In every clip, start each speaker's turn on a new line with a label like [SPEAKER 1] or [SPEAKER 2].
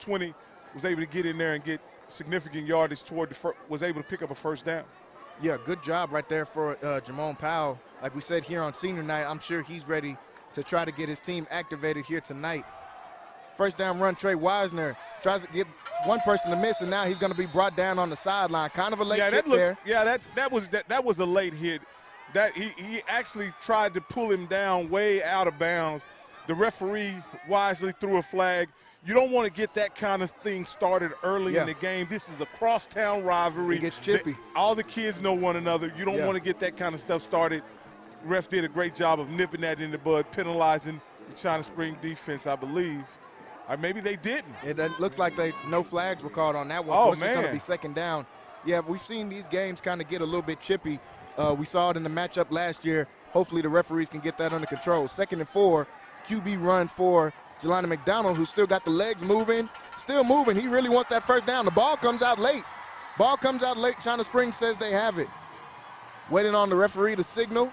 [SPEAKER 1] 20, was able to get in there and get significant yardage toward was able to pick up a first down.
[SPEAKER 2] Yeah, good job right there for Jamone Powell. Like we said here on senior night, I'm sure he's ready to try to get his team activated here tonight. First down run, Trey Wisner tries to get one person to miss, and now he's going to be brought down on the sideline. Kind of a late hit there.
[SPEAKER 1] Yeah, that was a late hit. That he actually tried to pull him down way out of bounds. The referee wisely threw a flag. You don't want to get that kind of thing started early in the game. This is a crosstown rivalry.
[SPEAKER 2] It gets chippy.
[SPEAKER 1] All the kids know one another. You don't want to get that kind of stuff started. Ref did a great job of nipping that in the bud, penalizing the China Spring defense, I believe. Or maybe they didn't.
[SPEAKER 2] It looks like no flags were called on that one, so it's just going to be second down. Yeah, we've seen these games kind of get a little bit chippy. We saw it in the matchup last year. Hopefully the referees can get that under control. 2nd and 4, QB run for Jelani McDonald, who's still got the legs moving, still moving. He really wants that first down. The ball comes out late. China Spring says they have it. Waiting on the referee to signal.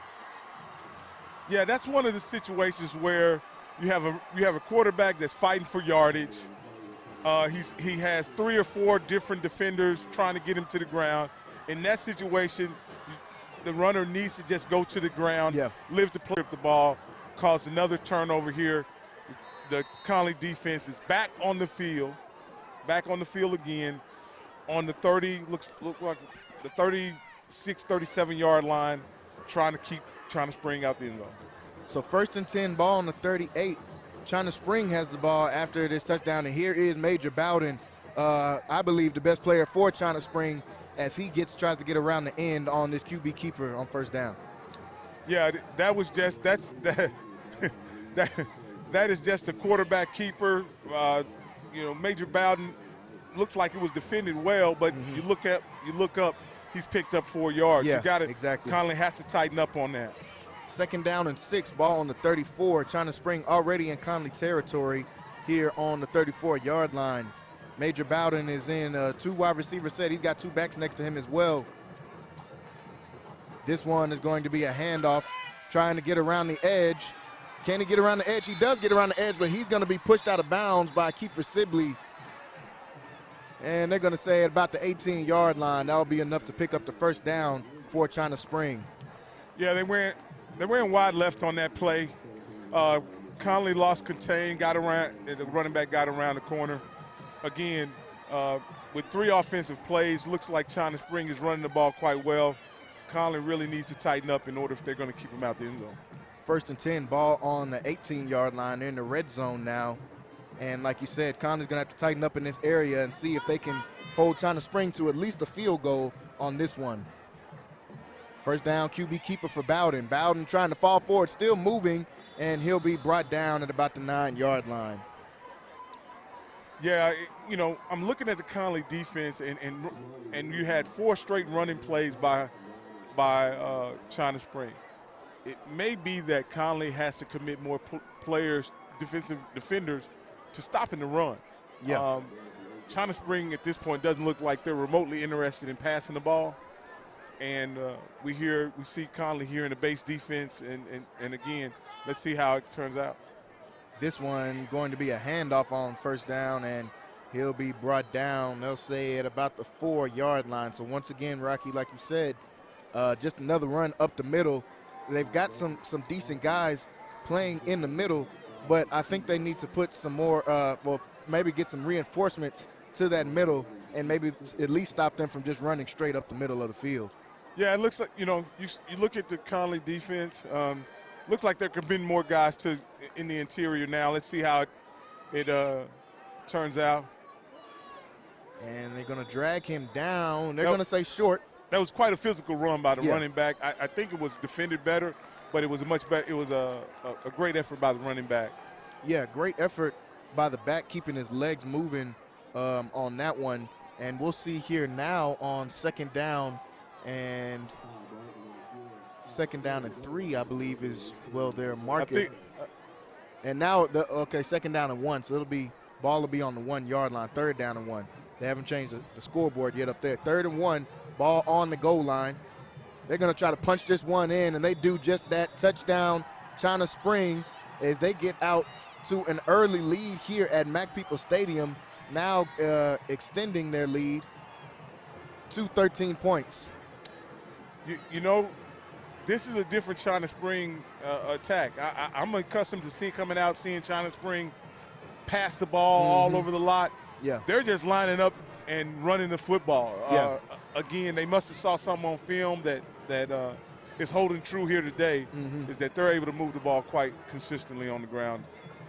[SPEAKER 1] Yeah, that's one of the situations where you have a quarterback that's fighting for yardage. He has 3 or 4 different defenders trying to get him to the ground. In that situation, the runner needs to just go to the ground, live to play the ball, cause another turnover here. The Conley defense is back on the field again on the 30, look like the 36, 37-yard line, trying to keep China Spring out the end zone.
[SPEAKER 2] So 1st and 10, ball on the 38. China Spring has the ball after this touchdown, and here is Major Bowden, I believe the best player for China Spring, as he tries to get around the end on this QB keeper on first down.
[SPEAKER 1] Yeah, that is just a quarterback keeper. Major Bowden looks like it was defended well, but you look up, he's picked up 4 yards.
[SPEAKER 2] Yeah,
[SPEAKER 1] you got it.
[SPEAKER 2] Exactly.
[SPEAKER 1] Conley has to tighten up on that.
[SPEAKER 2] 2nd down and 6, ball on the 34. China Spring already in Conley territory here on the 34-yard line. Major Bowden is in 2 wide receiver set. He's got 2 backs next to him as well. This one is going to be a handoff, trying to get around the edge. Can he get around the edge? He does get around the edge, but he's going to be pushed out of bounds by Kiefer Sibley. And they're going to say at about the 18-yard line, that'll be enough to pick up the first down for China Spring.
[SPEAKER 1] Yeah, they went wide left on that play. Conley lost contain, got around, the running back got around the corner. Again, with 3 offensive plays, looks like China Spring is running the ball quite well. Conley really needs to tighten up in order if they're going to keep him out the end zone.
[SPEAKER 2] 1st and 10, ball on the 18-yard line. They're in the red zone now. And like you said, Conley's going to have to tighten up in this area and see if they can hold China Spring to at least a field goal on this one. First down, QB keeper for Bowden. Bowden trying to fall forward, still moving, and he'll be brought down at about the 9-yard line.
[SPEAKER 1] Yeah, I'm looking at the Conley defense, and you had 4 straight running plays by China Spring. It may be that Conley has to commit more defensive defenders to stopping the run.
[SPEAKER 2] Yeah.
[SPEAKER 1] China Spring at this point doesn't look like they're remotely interested in passing the ball. And we see Conley here in the base defense, and again, let's see how it turns out.
[SPEAKER 2] This one going to be a handoff on first down, and he'll be brought down, they'll say, at about the 4-yard line. So once again, Rocky, like you said, just another run up the middle. They've got some decent guys playing in the middle, but I think they need to put some more, maybe get some reinforcements to that middle and maybe at least stop them from just running straight up the middle of the field.
[SPEAKER 1] Yeah, it looks like, you look at the Conley defense, looks like there could be more guys in the interior now. Let's see how it turns out.
[SPEAKER 2] And they're going to drag him down. They're going to say short.
[SPEAKER 1] That was quite a physical run by the running back. I think it was defended better, but it was a great effort by the running back.
[SPEAKER 2] Yeah, great effort by the back, keeping his legs moving on that one. And we'll see here now on 2nd down and 3, I believe is, well, they're marking. And now, 2nd down and 1, so ball will be on the 1-yard line, 3rd down and 1. They haven't changed the scoreboard yet up there. 3rd and 1, ball on the goal line. They're going to try to punch this one in, and they do just that. Touchdown, China Spring, as they get out to an early lead here at Mac People Stadium. now extending their lead to 13 points.
[SPEAKER 1] You know, this is a different China Spring attack. I'm accustomed to seeing China Spring pass the ball all over the lot.
[SPEAKER 2] Yeah.
[SPEAKER 1] They're just lining up and running the football.
[SPEAKER 2] Yeah.
[SPEAKER 1] Again, they must have saw something on film that is holding true here today, is that they're able to move the ball quite consistently on the ground.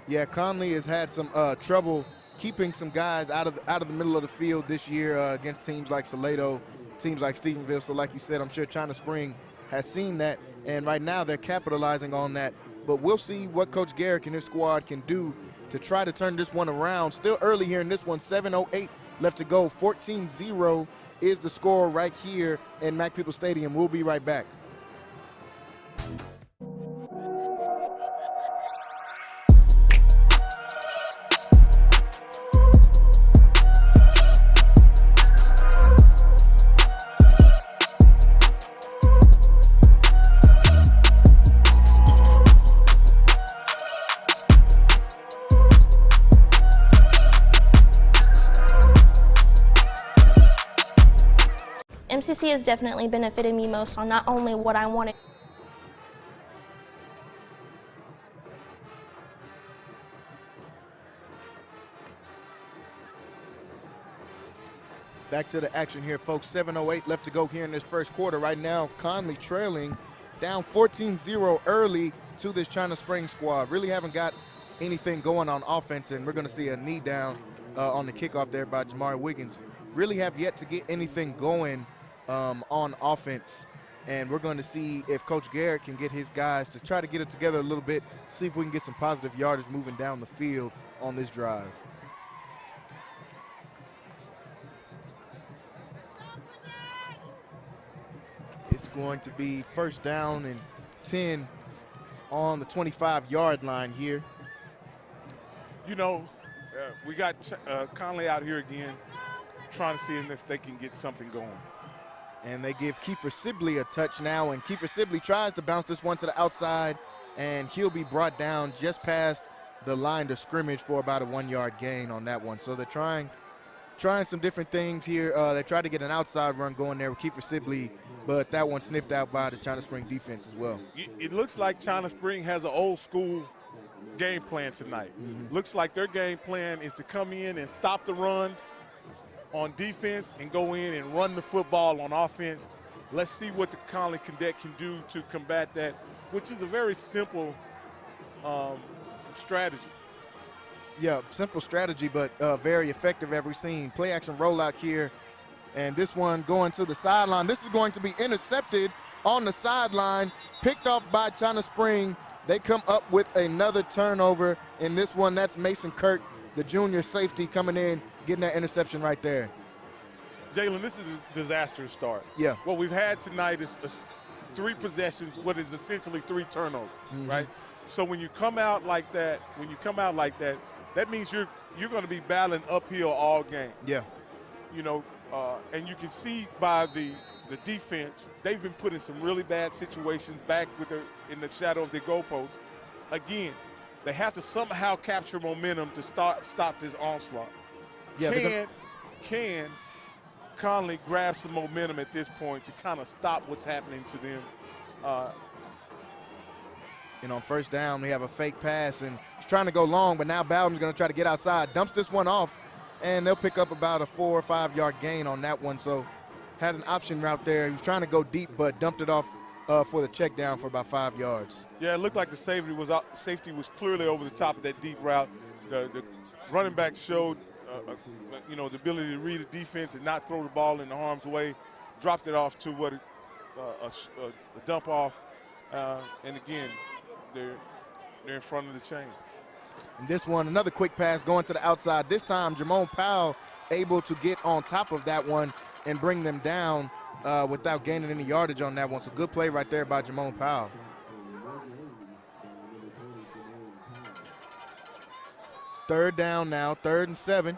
[SPEAKER 2] Yeah, Conley has had some trouble keeping some guys out of the middle of the field this year against teams like Salado, teams like Stephenville. So like you said, I'm sure China Spring has seen that, and right now they're capitalizing on that. But we'll see what Coach Garrick and his squad can do to try to turn this one around. Still early here in this one, 7:08 left to go. 14-0 is the score right here in Mack People Stadium. We'll be right back.
[SPEAKER 3] MCC has definitely benefited me most on not only what I wanted.
[SPEAKER 2] Back to the action here, folks. 7:08 left to go here in this first quarter. Right now, Conley trailing down 14-0 early to this China Spring squad. Really haven't got anything going on offense, and we're going to see a knee down on the kickoff there by Jamari Wiggins. Really have yet to get anything going on offense, and we're going to see if Coach Garrett can get his guys to try to get it together a little bit, see if we can get some positive yardage moving down the field on this drive. It's going to be first down and 10 on the 25-yard line here.
[SPEAKER 1] You know, we got Conley out here again trying to see if they can get something going.
[SPEAKER 2] And they give Kiefer Sibley a touch now, and Kiefer Sibley tries to bounce this one to the outside, and he'll be brought down just past the line of scrimmage for about a 1-yard gain on that one. So they're trying some different things here. They tried to get an outside run going there with Kiefer Sibley, but that one sniffed out by the China Spring defense as well.
[SPEAKER 1] It looks like China Spring has an old school game plan tonight. Looks like their game plan is to come in and stop the run on defense and go in and run the football on offense. Let's see what the Conley Cadet can do to combat that, which is a very simple strategy.
[SPEAKER 2] Yeah, simple strategy, but very effective, as we've seen. Play action rollout here, and this one going to the sideline. This is going to be intercepted on the sideline, picked off by China Spring. They come up with another turnover in this one. That's Mason Kirk, the junior safety, coming in, getting that interception right there.
[SPEAKER 1] Jalen, this is a disastrous start.
[SPEAKER 2] Yeah.
[SPEAKER 1] What we've had tonight is 3 possessions, what is essentially 3 turnovers, right? So when you come out like that, that means you're going to be battling uphill all game.
[SPEAKER 2] Yeah.
[SPEAKER 1] You know, and you can see by the defense, they've been put in some really bad situations back in the shadow of their goalposts. Again, they have to somehow capture momentum to stop this onslaught.
[SPEAKER 2] Yeah,
[SPEAKER 1] Can Conley grab some momentum at this point to kind of stop what's happening to them?
[SPEAKER 2] And on first down, we have a fake pass, and he's trying to go long, but now Bowden's going to try to get outside, dumps this one off, and they'll pick up about a 4 or 5 yard gain on that one. So had an option route there. He was trying to go deep, but dumped it off for the check down for about 5 yards.
[SPEAKER 1] Yeah, it looked like the safety was clearly over the top of that deep route. The running back showed the ability to read the defense and not throw the ball in the harm's way. Dropped it off to a dump off, and again, they're in front of the chain.
[SPEAKER 2] And this one, another quick pass going to the outside. This time, Jamone Powell able to get on top of that one and bring them down without gaining any yardage on that one. So good play right there by Jamone Powell. Third down now, 3rd and 7.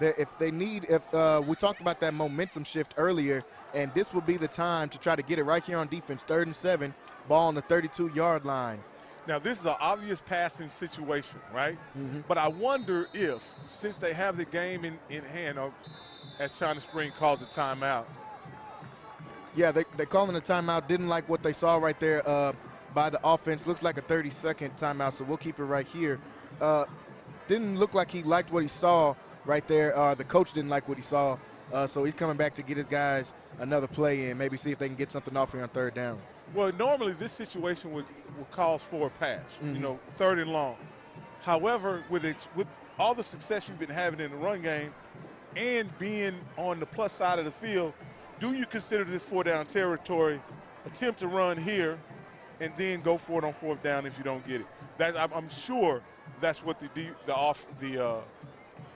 [SPEAKER 2] We talked about that momentum shift earlier, and this will be the time to try to get it right here on defense. 3rd and 7, ball on the 32-yard line.
[SPEAKER 1] Now, this is an obvious passing situation, right?
[SPEAKER 2] Mm-hmm.
[SPEAKER 1] But I wonder if, since they have the game in hand, or as China Spring calls a timeout.
[SPEAKER 2] Yeah, they're calling a timeout. Didn't like what they saw right there by the offense. Looks like a 30-second timeout, so we'll keep it right here. Didn't look like he liked what he saw right there. The coach didn't like what he saw, so he's coming back to get his guys another play in, maybe see if they can get something off here on third down.
[SPEAKER 1] Well, normally this situation would cause for a pass, you know, third and long. However, with all the success you've been having in the run game and being on the plus side of the field, do you consider this 4-down territory, attempt to run here, and then go for it on 4th down if you don't get it? I'm sure that's what the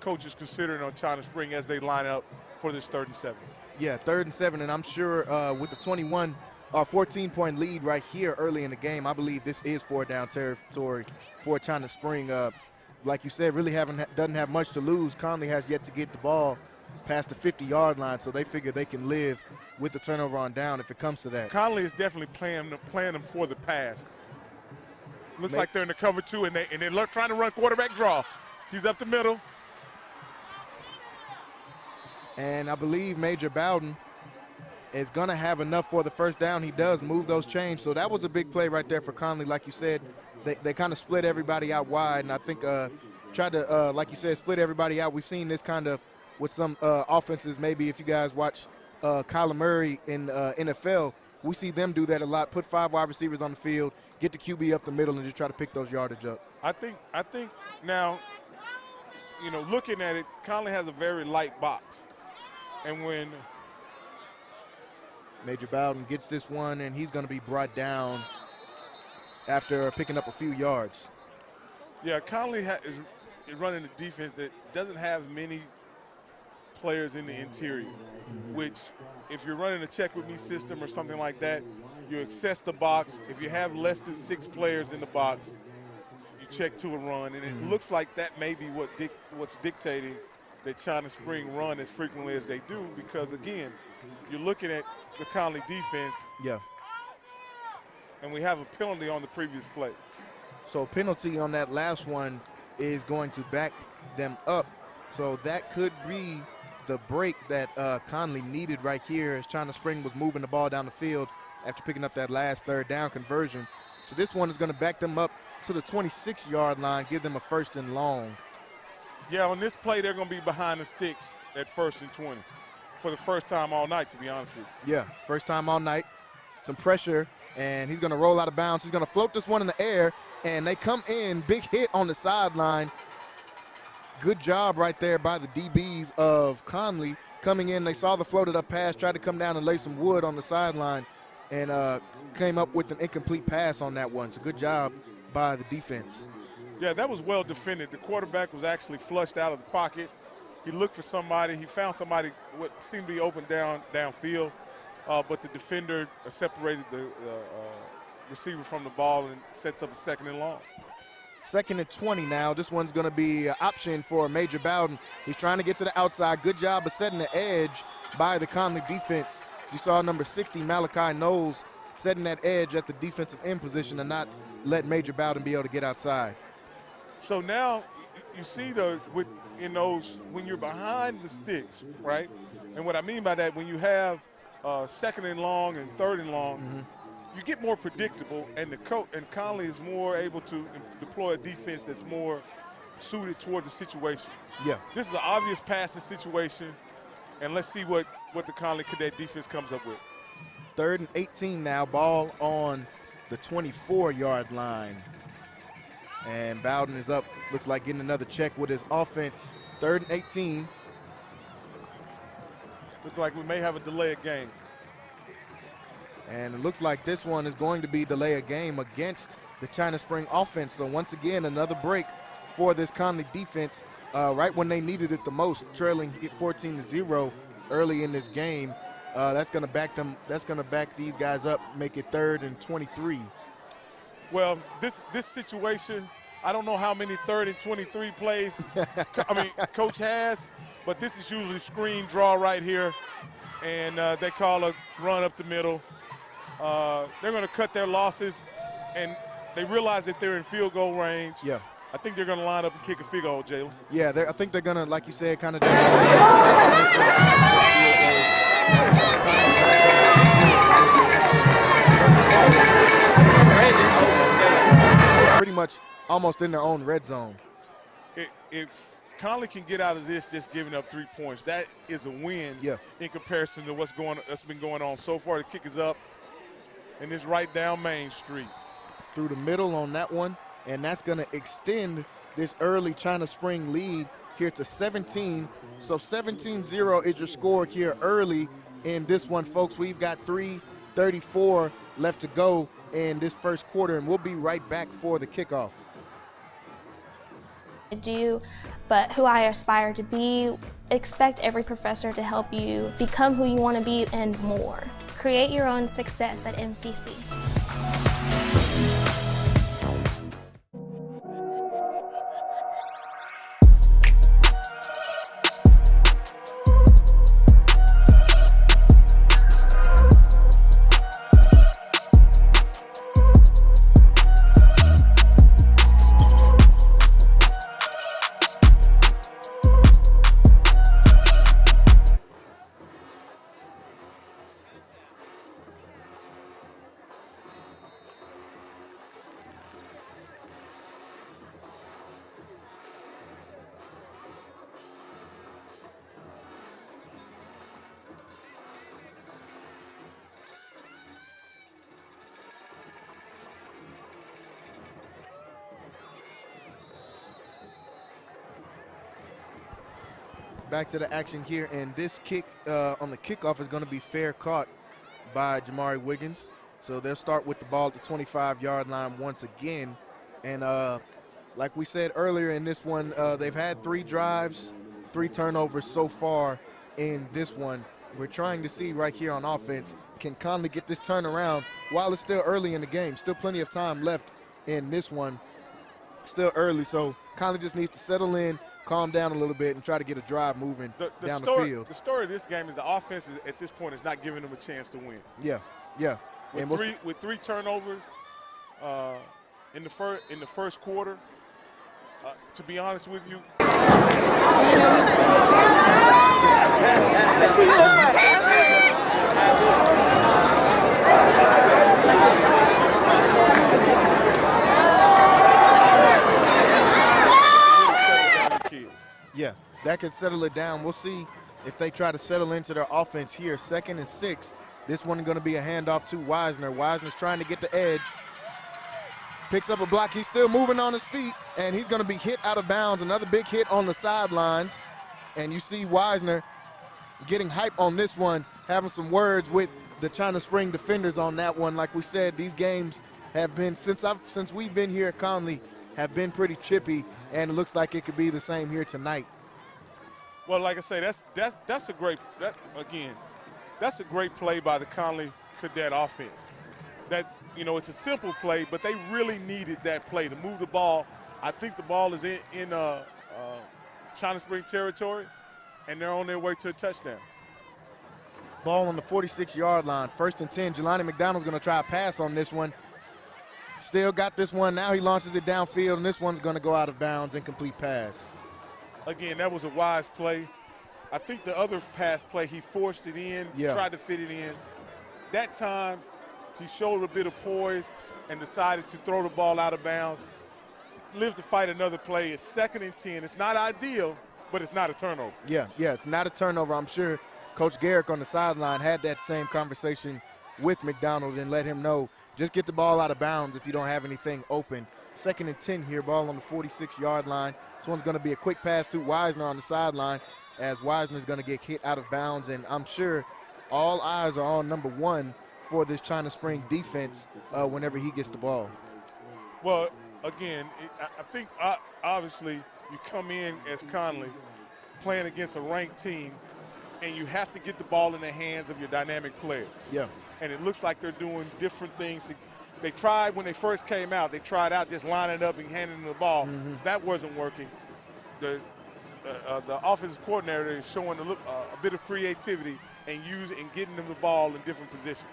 [SPEAKER 1] coach is considering on China Spring as they line up for this 3rd and 7.
[SPEAKER 2] Yeah, 3rd and 7, and I'm sure with the 14-point lead right here early in the game, I believe this is 4-down territory for China Spring. Like you said, really doesn't have much to lose. Conley has yet to get the ball past the 50-yard line, so they figure they can live with the turnover on down if it comes to that.
[SPEAKER 1] Conley is definitely playing them for the pass. Looks like they're in the cover 2, and they're trying to run quarterback draw. He's up the middle.
[SPEAKER 2] And I believe Major Bowden is going to have enough for the 1st down. He does move those chains, so that was a big play right there for Conley. Like you said, they kind of split everybody out wide, and I think tried to, like you said, split everybody out. We've seen this kind of with some offenses. Maybe if you guys watch Kyler Murray in NFL, we see them do that a lot. Put 5 wide receivers on the field, get the QB up the middle, and just try to pick those yardage up.
[SPEAKER 1] I think now, you know, looking at it, Conley has a very light box. And when
[SPEAKER 2] Major Bowden gets this one, and he's going to be brought down after picking up a few yards.
[SPEAKER 1] Yeah, Conley is running a defense that doesn't have many players in the interior, which if you're running a check with me system or something like that, you access the box. If you have less than 6 players in the box, you check to a run, and it looks like that may be what's dictating that China Spring run as frequently as they do, because again, you're looking at the Conley defense.
[SPEAKER 2] Yeah.
[SPEAKER 1] And we have a penalty on the previous play.
[SPEAKER 2] So penalty on that last one is going to back them up. So that could be the break that Conley needed right here as China Spring was moving the ball down the field after picking up that last 3rd down conversion. So this one is going to back them up to the 26-yard line, give them a 1st and long.
[SPEAKER 1] Yeah, on this play, they're going to be behind the sticks at 1st and 20 for the first time all night, to be honest with you.
[SPEAKER 2] Yeah, first time all night. Some pressure, and he's going to roll out of bounds. He's going to float this one in the air, and they come in. Big hit on the sideline. Good job right there by the DBs of Conley. Coming in, they saw the floated up pass, tried to come down and lay some wood on the sideline, and came up with an incomplete pass on that one. So good job by the defense.
[SPEAKER 1] Yeah, that was well defended. The quarterback was actually flushed out of the pocket. He looked for somebody. He found somebody what seemed to be open downfield, but the defender separated the receiver from the ball and sets up a 2nd and long.
[SPEAKER 2] 2nd and 20 now. This one's going to be an option for Major Bowden. He's trying to get to the outside. Good job of setting the edge by the Conley defense. You saw number 60, Malachi Knowles, setting that edge at the defensive end position and not let Major Bowden be able to get outside.
[SPEAKER 1] So now you see when you're behind the sticks, right? And what I mean by that, when you have 2nd and long and 3rd and long, you get more predictable, and Conley is more able to deploy a defense that's more suited toward the situation.
[SPEAKER 2] Yeah.
[SPEAKER 1] This is an obvious passing situation, and let's see what the Conley Cadet defense comes up with.
[SPEAKER 2] 3rd and 18 now, ball on the 24-yard line. And Bowden is up, looks like getting another check with his offense. 3rd and 18.
[SPEAKER 1] Looks like we may have a delay of game.
[SPEAKER 2] And it looks like this one is going to be delay a game against the China Spring offense. So once again, another break for this Conley defense right when they needed it the most, trailing 14-0 early in this game. That's going to back them. That's going to back these guys up, make it 3rd and 23.
[SPEAKER 1] Well, this situation, I don't know how many 3rd and 23 plays Coach has, but this is usually screen draw right here, and they call a run up the middle. They're going to cut their losses, and They realize that they're in field goal range.
[SPEAKER 2] Yeah.
[SPEAKER 1] I think they're going to line up and kick a field goal, Jalen.
[SPEAKER 2] Yeah, I think they're going to, like you said, kind of pretty much almost in their own red zone.
[SPEAKER 1] If Conley can get out of this just giving up 3 points, that is a win in comparison to what's been going on so far. The kick is up, and it's right down Main Street.
[SPEAKER 2] Through the middle on that one, and that's going to extend this early China Spring lead here to 17. So 17-0 is your score here early in this one, folks. We've got 3:34 left to go in this first quarter, and we'll be right back for the kickoff.
[SPEAKER 3] I do, but who I aspire to be. Expect every professor to help you become who you want to be and more. Create your own success at MCC.
[SPEAKER 2] Back to the action here, and this kick on the kickoff is going to be fair caught by Jamari Wiggins. So they'll start with the ball at the 25-yard line once again. And like we said earlier in this one, they've had 3 drives, 3 turnovers so far in this one. We're trying to see right here on offense, can Conley get this turnaround while it's still early in the game? Still plenty of time left in this one. Still early, so Conley just needs to settle in, calm down a little bit, and try to get a drive moving down the field.
[SPEAKER 1] The story of this game is the offense is, at this point, is not giving them a chance to win.
[SPEAKER 2] Yeah, yeah.
[SPEAKER 1] With 3 turnovers in the first quarter, to be honest with you.
[SPEAKER 2] Yeah, that could settle it down. We'll see if they try to settle into their offense here. 2nd and 6. This one is going to be a handoff to Wisner. Wisner's trying to get the edge. Picks up a block. He's still moving on his feet, and he's going to be hit out of bounds. Another big hit on the sidelines. And you see Wisner getting hype on this one, having some words with the China Spring defenders on that one. Like we said, these games have been, since we've been here at Conley, have been pretty chippy, and it looks like it could be the same here tonight.
[SPEAKER 1] Well, like I say, that's a great play by the Conley Cadet offense. That, you know, it's a simple play, but they really needed that play to move the ball. I think the ball is in China Spring territory, and they're on their way to a touchdown.
[SPEAKER 2] Ball on the 46-yard line. 1st and 10. Jelani McDonald's going to try a pass on this one. Still got this one. Now he launches it downfield, and this one's going to go out of bounds. Incomplete pass.
[SPEAKER 1] Again, that was a wise play. I think the other pass play, he forced it in, tried to fit it in. That time, he showed a bit of poise and decided to throw the ball out of bounds. Lived to fight another play. It's 2nd and 10. It's not ideal, but it's not a turnover.
[SPEAKER 2] Yeah, it's not a turnover. I'm sure Coach Garrick on the sideline had that same conversation with McDonald and let him know, just get the ball out of bounds if you don't have anything open. 2nd and 10 here, ball on the 46-yard line. This one's going to be a quick pass to Wisner on the sideline, as Wisner's going to get hit out of bounds, and I'm sure all eyes are on number 1 for this China Spring defense whenever he gets the ball.
[SPEAKER 1] Well, again, I think obviously you come in as Conley playing against a ranked team, and you have to get the ball in the hands of your dynamic player.
[SPEAKER 2] Yeah.
[SPEAKER 1] And it looks like they're doing different things. They tried when they first came out. They tried out just lining up and handing them the ball. Mm-hmm. That wasn't working. The offensive coordinator is showing a bit of creativity and getting them the ball in different positions.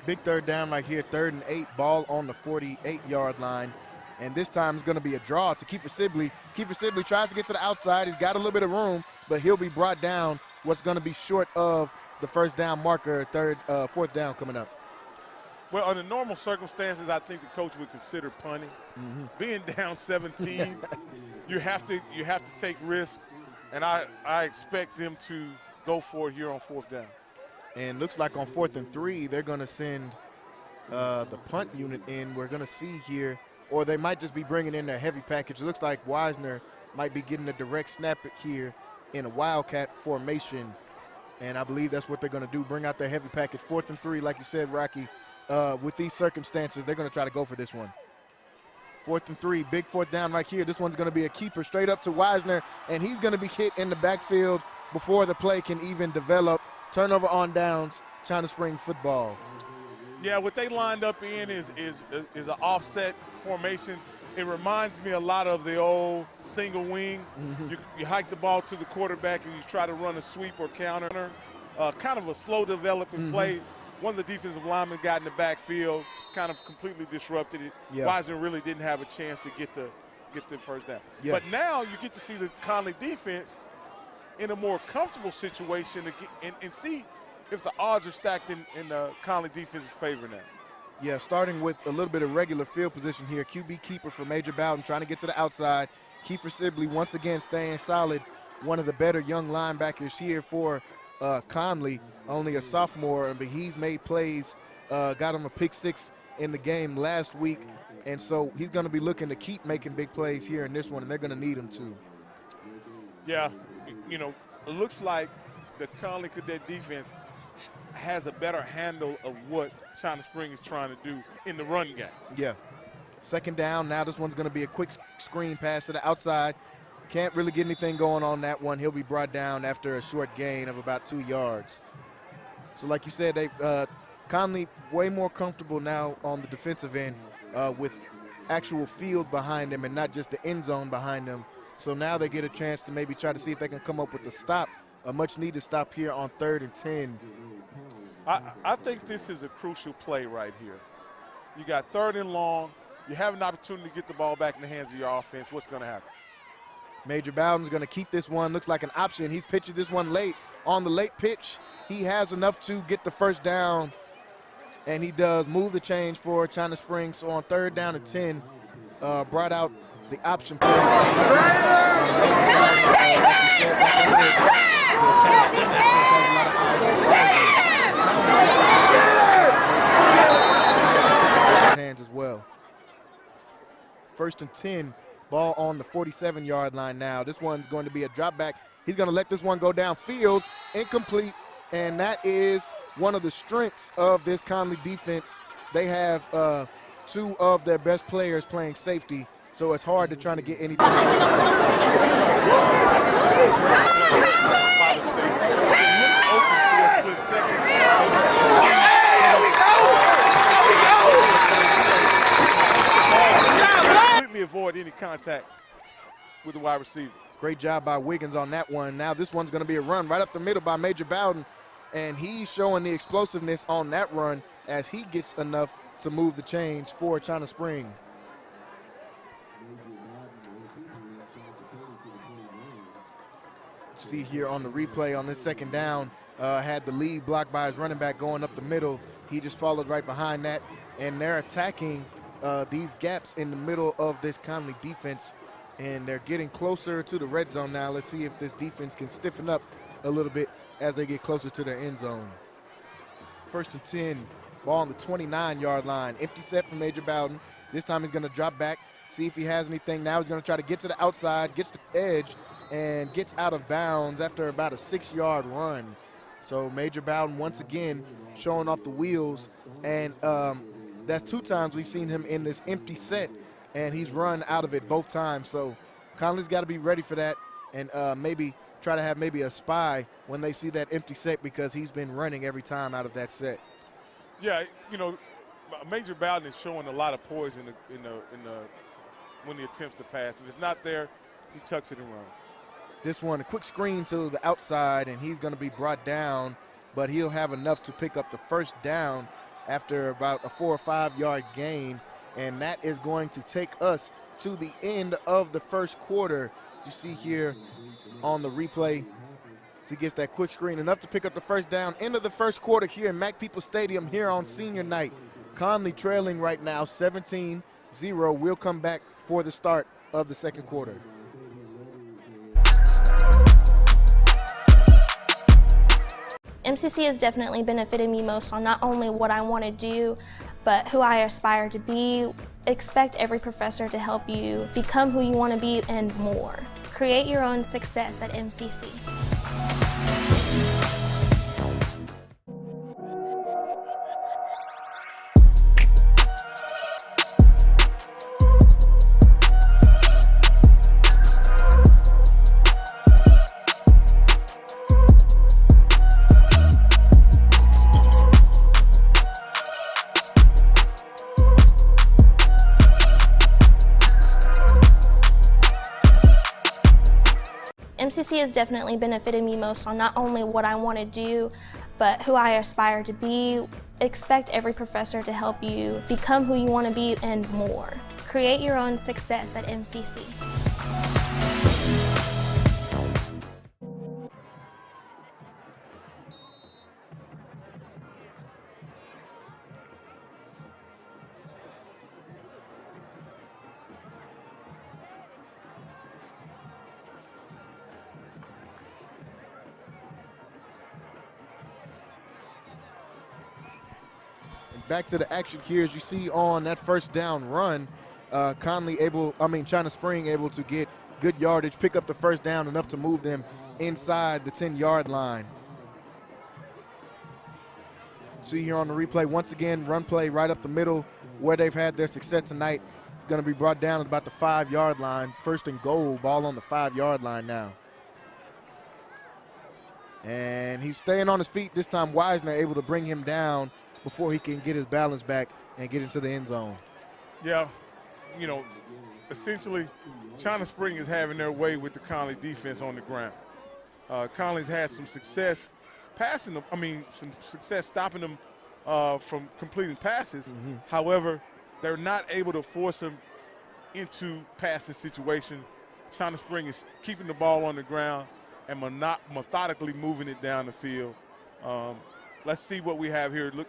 [SPEAKER 2] Big third down right here, 3rd and 8, ball on the 48-yard line. And this time it's going to be a draw to Kiefer Sibley. Kiefer Sibley tries to get to the outside. He's got a little bit of room, but he'll be brought down what's going to be short of the first down marker, 4th down coming up.
[SPEAKER 1] Well, under normal circumstances, I think the coach would consider punting. Being down 17, you have to take risk, and I expect them to go for it here on 4th down.
[SPEAKER 2] And looks like on 4th and 3, they're going to send the punt unit in. We're going to see here, or they might just be bringing in their heavy package. It looks like Wisner might be getting a direct snap here in a Wildcat formation, and I believe that's what they're going to do, bring out their heavy package. 4th and 3, like you said, Rocky, with these circumstances, they're going to try to go for this one. 4th and 3, big 4th down right here. This one's going to be a keeper straight up to Wisner, and he's going to be hit in the backfield before the play can even develop. Turnover on downs, China Spring football.
[SPEAKER 1] Yeah, what they lined up in is an offset formation. It reminds me a lot of the old single wing. You hike the ball to the quarterback and you try to run a sweep or counter. Kind of a slow developing play. One of the defensive linemen got in the backfield, kind of completely disrupted it.
[SPEAKER 2] Yeah.
[SPEAKER 1] Wisner really didn't have a chance to get the first down.
[SPEAKER 2] Yeah.
[SPEAKER 1] But now you get to see the Conley defense in a more comfortable situation and see if the odds are stacked in the Conley defense's favor now.
[SPEAKER 2] Yeah, starting with a little bit of regular field position here. QB keeper for Major Bowden trying to get to the outside. Kiefer Sibley once again staying solid. One of the better young linebackers here for Conley, only a sophomore, but he's made plays, got him a pick 6 in the game last week, and so he's going to be looking to keep making big plays here in this one, and they're going to need him to.
[SPEAKER 1] Yeah, it looks like the Conley Cadet defense has a better handle of what China Spring is trying to do in the run game.
[SPEAKER 2] Yeah. 2nd down. Now this one's going to be a quick screen pass to the outside. Can't really get anything going on that one. He'll be brought down after a short gain of about 2 yards. So like you said, Conley way more comfortable now on the defensive end with actual field behind them and not just the end zone behind them. So now they get a chance to maybe try to see if they can come up with a stop, a much-needed stop here on 3rd and 10.
[SPEAKER 1] I think this is a crucial play right here. You got 3rd and long. You have an opportunity to get the ball back in the hands of your offense. What's going to happen?
[SPEAKER 2] Major Bowden's going to keep this one. Looks like an option. He's pitches this one late. On the late pitch, he has enough to get the first down, and he does move the change for China Spring. So on 3rd down and 10, brought out the option play. Hands as well. 1st and 10. Ball on the 47-yard line now. This one's going to be a drop back. He's going to let this one go downfield, incomplete, and that is one of the strengths of this Conley defense. They have 2 of their best players playing safety, so it's hard to try to get anything.
[SPEAKER 1] Avoid any contact with the wide receiver.
[SPEAKER 2] Great job by Wiggins on that one. Now this one's going to be a run right up the middle by Major Bowden, and he's showing the explosiveness on that run as he gets enough to move the chains for China Spring. See here on the replay on this 2nd down, had the lead blocked by his running back going up the middle. He just followed right behind that, and they're attacking these gaps in the middle of this Conley defense, and they're getting closer to the red zone now. Let's see if this defense can stiffen up a little bit as they get closer to their end zone. 1st and 10, ball on the 29-yard line. Empty set for Major Bowden. This time he's going to drop back, see if he has anything. Now he's going to try to get to the outside, gets the edge, and gets out of bounds after about a 6-yard run. So Major Bowden once again showing off the wheels, and that's 2 times we've seen him in this empty set, and he's run out of it both times. So Conley's got to be ready for that, and maybe try to have maybe a spy when they see that empty set, because he's been running every time out of that set.
[SPEAKER 1] Yeah, Major Bowden is showing a lot of poise when he attempts to pass. If it's not there, he tucks it and runs.
[SPEAKER 2] This one, a quick screen to the outside, and he's going to be brought down, but he'll have enough to pick up the first down after about a 4 or 5 yard gain. And that is going to take us to the end of the first quarter. You see here on the replay, he gets that quick screen, enough to pick up the first down. End of the first quarter here in Mac People Stadium here on senior night. Conley trailing right now 17-0. We'll come back for the start of the second quarter.
[SPEAKER 3] MCC has definitely benefited me most on not only what I want to do, but who I aspire to be. Expect every professor to help you become who you want to be and more. Create your own success at MCC. MCC has definitely benefited me most on not only what I want to do, but who I aspire to be. Expect every professor to help you become who you want to be and more. Create your own success at MCC.
[SPEAKER 2] Back to the action here, as you see on that first down run, China Spring able to get good yardage, pick up the first down, enough to move them inside the 10-yard line. See here on the replay, once again, run play right up the middle where they've had their success tonight. It's going to be brought down at about the 5-yard line. First and goal, ball on the 5-yard line now. And he's staying on his feet this time. Wisner able to bring him down before he can get his balance back and get into the end zone.
[SPEAKER 1] Yeah, essentially, China Spring is having their way with the Conley defense on the ground. Conley's had some success some success stopping them from completing passes.
[SPEAKER 2] Mm-hmm.
[SPEAKER 1] However, they're not able to force them into passing situations. China Spring is keeping the ball on the ground and methodically moving it down the field. Let's see what we have here. Look,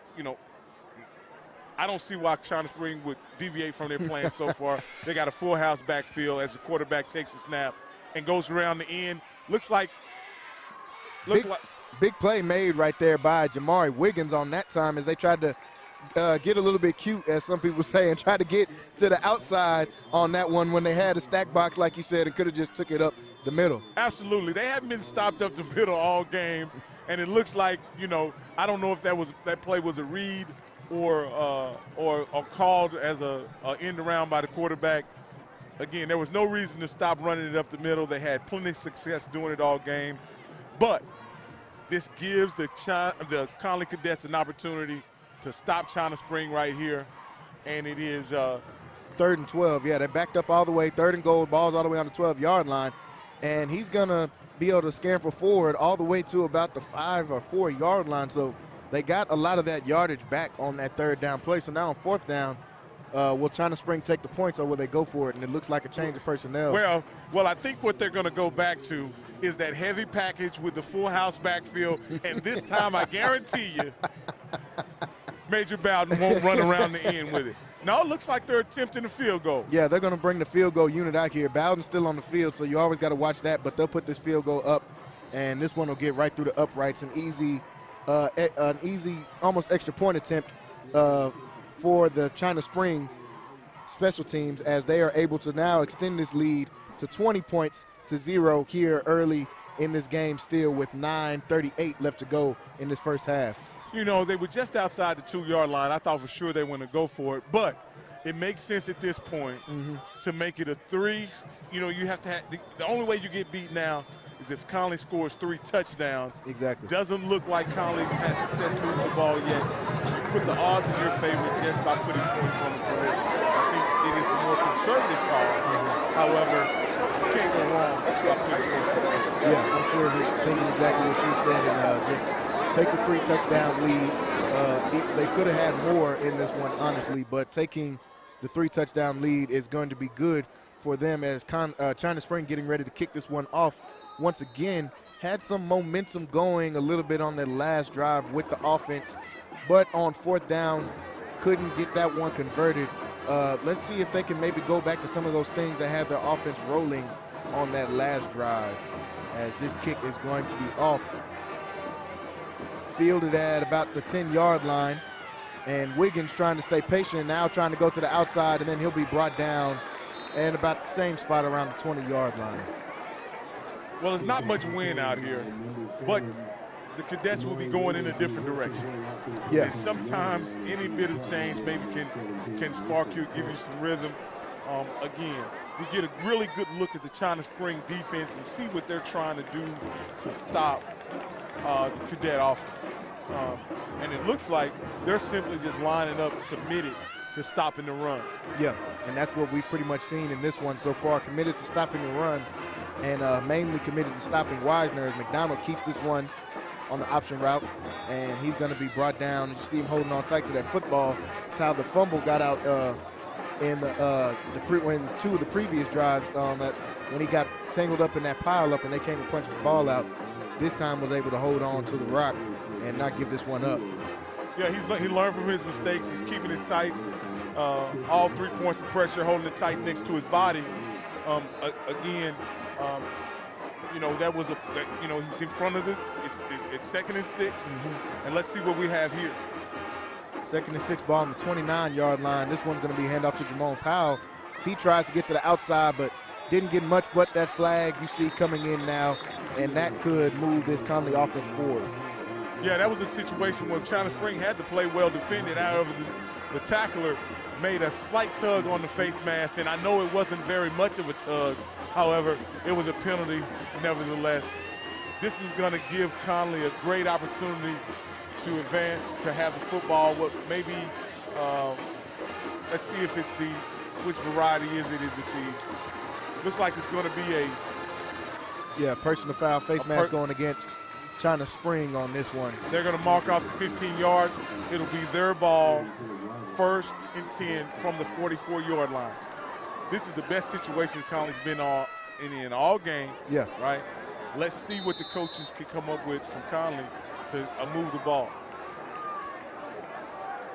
[SPEAKER 1] I don't see why China Spring would deviate from their plan so far. They got a full house backfield as the quarterback takes a snap and goes around the end.
[SPEAKER 2] Big play made right there by Jamari Wiggins on that time as they tried to get a little bit cute, as some people say, and try to get to the outside on that one when they had a stack box, like you said, and could have just took it up the middle.
[SPEAKER 1] Absolutely. They haven't been stopped up the middle all game. And it looks like, I don't know if that play was a read or called as a end around by the quarterback. Again, there was no reason to stop running it up the middle. They had plenty of success doing it all game. But this gives the Conley Cadets an opportunity to stop China Spring right here. And it is
[SPEAKER 2] 3rd and 12. Yeah, they backed up all the way. 3rd and goal, ball's all the way on the 12-yard line. And he's going to be able to scamper forward all the way to about the 5 or 4-yard line. So they got a lot of that yardage back on that 3rd down play. So now on 4th down, will China Spring take the points or will they go for it? And it looks like a change of personnel.
[SPEAKER 1] Well, I think what they're going to go back to is that heavy package with the full house backfield. And this time, I guarantee you, Major Bowden won't run around the end with it. No, it looks like they're attempting a field goal.
[SPEAKER 2] Yeah, they're going to bring the field goal unit out here. Bowden's still on the field, so you always got to watch that, but they'll put this field goal up, and this one will get right through the uprights. An easy, almost extra point attempt for the China Spring special teams as they are able to now extend this lead to 20 points to 0 here early in this game, still with 9:38 left to go in this first half.
[SPEAKER 1] They were just outside the 2-yard line. I thought for sure they were going to go for it, but it makes sense at this point to make it a 3. You have to have the only way you get beat now is if Conley scores 3 touchdowns.
[SPEAKER 2] Exactly.
[SPEAKER 1] Doesn't look like Conley's had success moving the ball yet. You put the odds in your favor just by putting points on the board. I think it is a more conservative call. However, you can't go wrong by putting points on the board.
[SPEAKER 2] Yeah, I'm sure he's thinking exactly what you said, and just take the 3-touchdown lead. They could have had more in this one, honestly, but taking the 3-touchdown lead is going to be good for them as China Spring getting ready to kick this one off. Once again, had some momentum going a little bit on their last drive with the offense, but on 4th down, couldn't get that one converted. Let's see if they can maybe go back to some of those things that had their offense rolling on that last drive, as this kick is going to be off. Fielded at about the 10-yard line, and Wiggins trying to stay patient, now trying to go to the outside, and then he'll be brought down at about the same spot around the 20-yard line.
[SPEAKER 1] Well, it's not much wind out here, but the Cadets will be going in a different direction.
[SPEAKER 2] Yeah.
[SPEAKER 1] And sometimes any bit of change maybe can spark you, give you some rhythm. Again, we get a really good look at the China Spring defense and see what they're trying to do to stop the Cadet offense. And it looks like they're simply just lining up committed to stopping the run.
[SPEAKER 2] Yeah, and that's what we've pretty much seen in this one so far, committed to stopping the run and mainly committed to stopping Wisner as McDonald keeps this one on the option route, and he's going to be brought down. You see him holding on tight to that football. That's how the fumble got out in when 2 of the previous drives, that when he got tangled up in that pile up and they came and punched the ball out. This time was able to hold on to the rock and not give this one up.
[SPEAKER 1] Yeah, he learned from his mistakes. He's keeping it tight. All 3 points of pressure, holding it tight next to his body. Again, that was he's in front of it. It's 2nd and 6, and let's see what we have here.
[SPEAKER 2] 2nd and 6 ball on the 29-yard line. This one's going to be handoff off to Jamone Powell. He tries to get to the outside, but didn't get much but that flag you see coming in now, and that could move this Conley offense forward.
[SPEAKER 1] Yeah, that was a situation where China Spring had to play well defended. However, the tackler made a slight tug on the face mask, and I know it wasn't very much of a tug. However, it was a penalty nevertheless. This is going to give Conley a great opportunity to advance, to have the football. Let's see if it's which variety is it? Is it looks like it's going to be a
[SPEAKER 2] personal foul, face mask going against China Spring on this one.
[SPEAKER 1] They're going to mark off the 15 yards. It'll be their ball, 1st and 10 from the 44-yard line. This is the best situation Conley's been in all game.
[SPEAKER 2] Yeah.
[SPEAKER 1] Right? Let's see what the coaches can come up with from Conley to move the ball.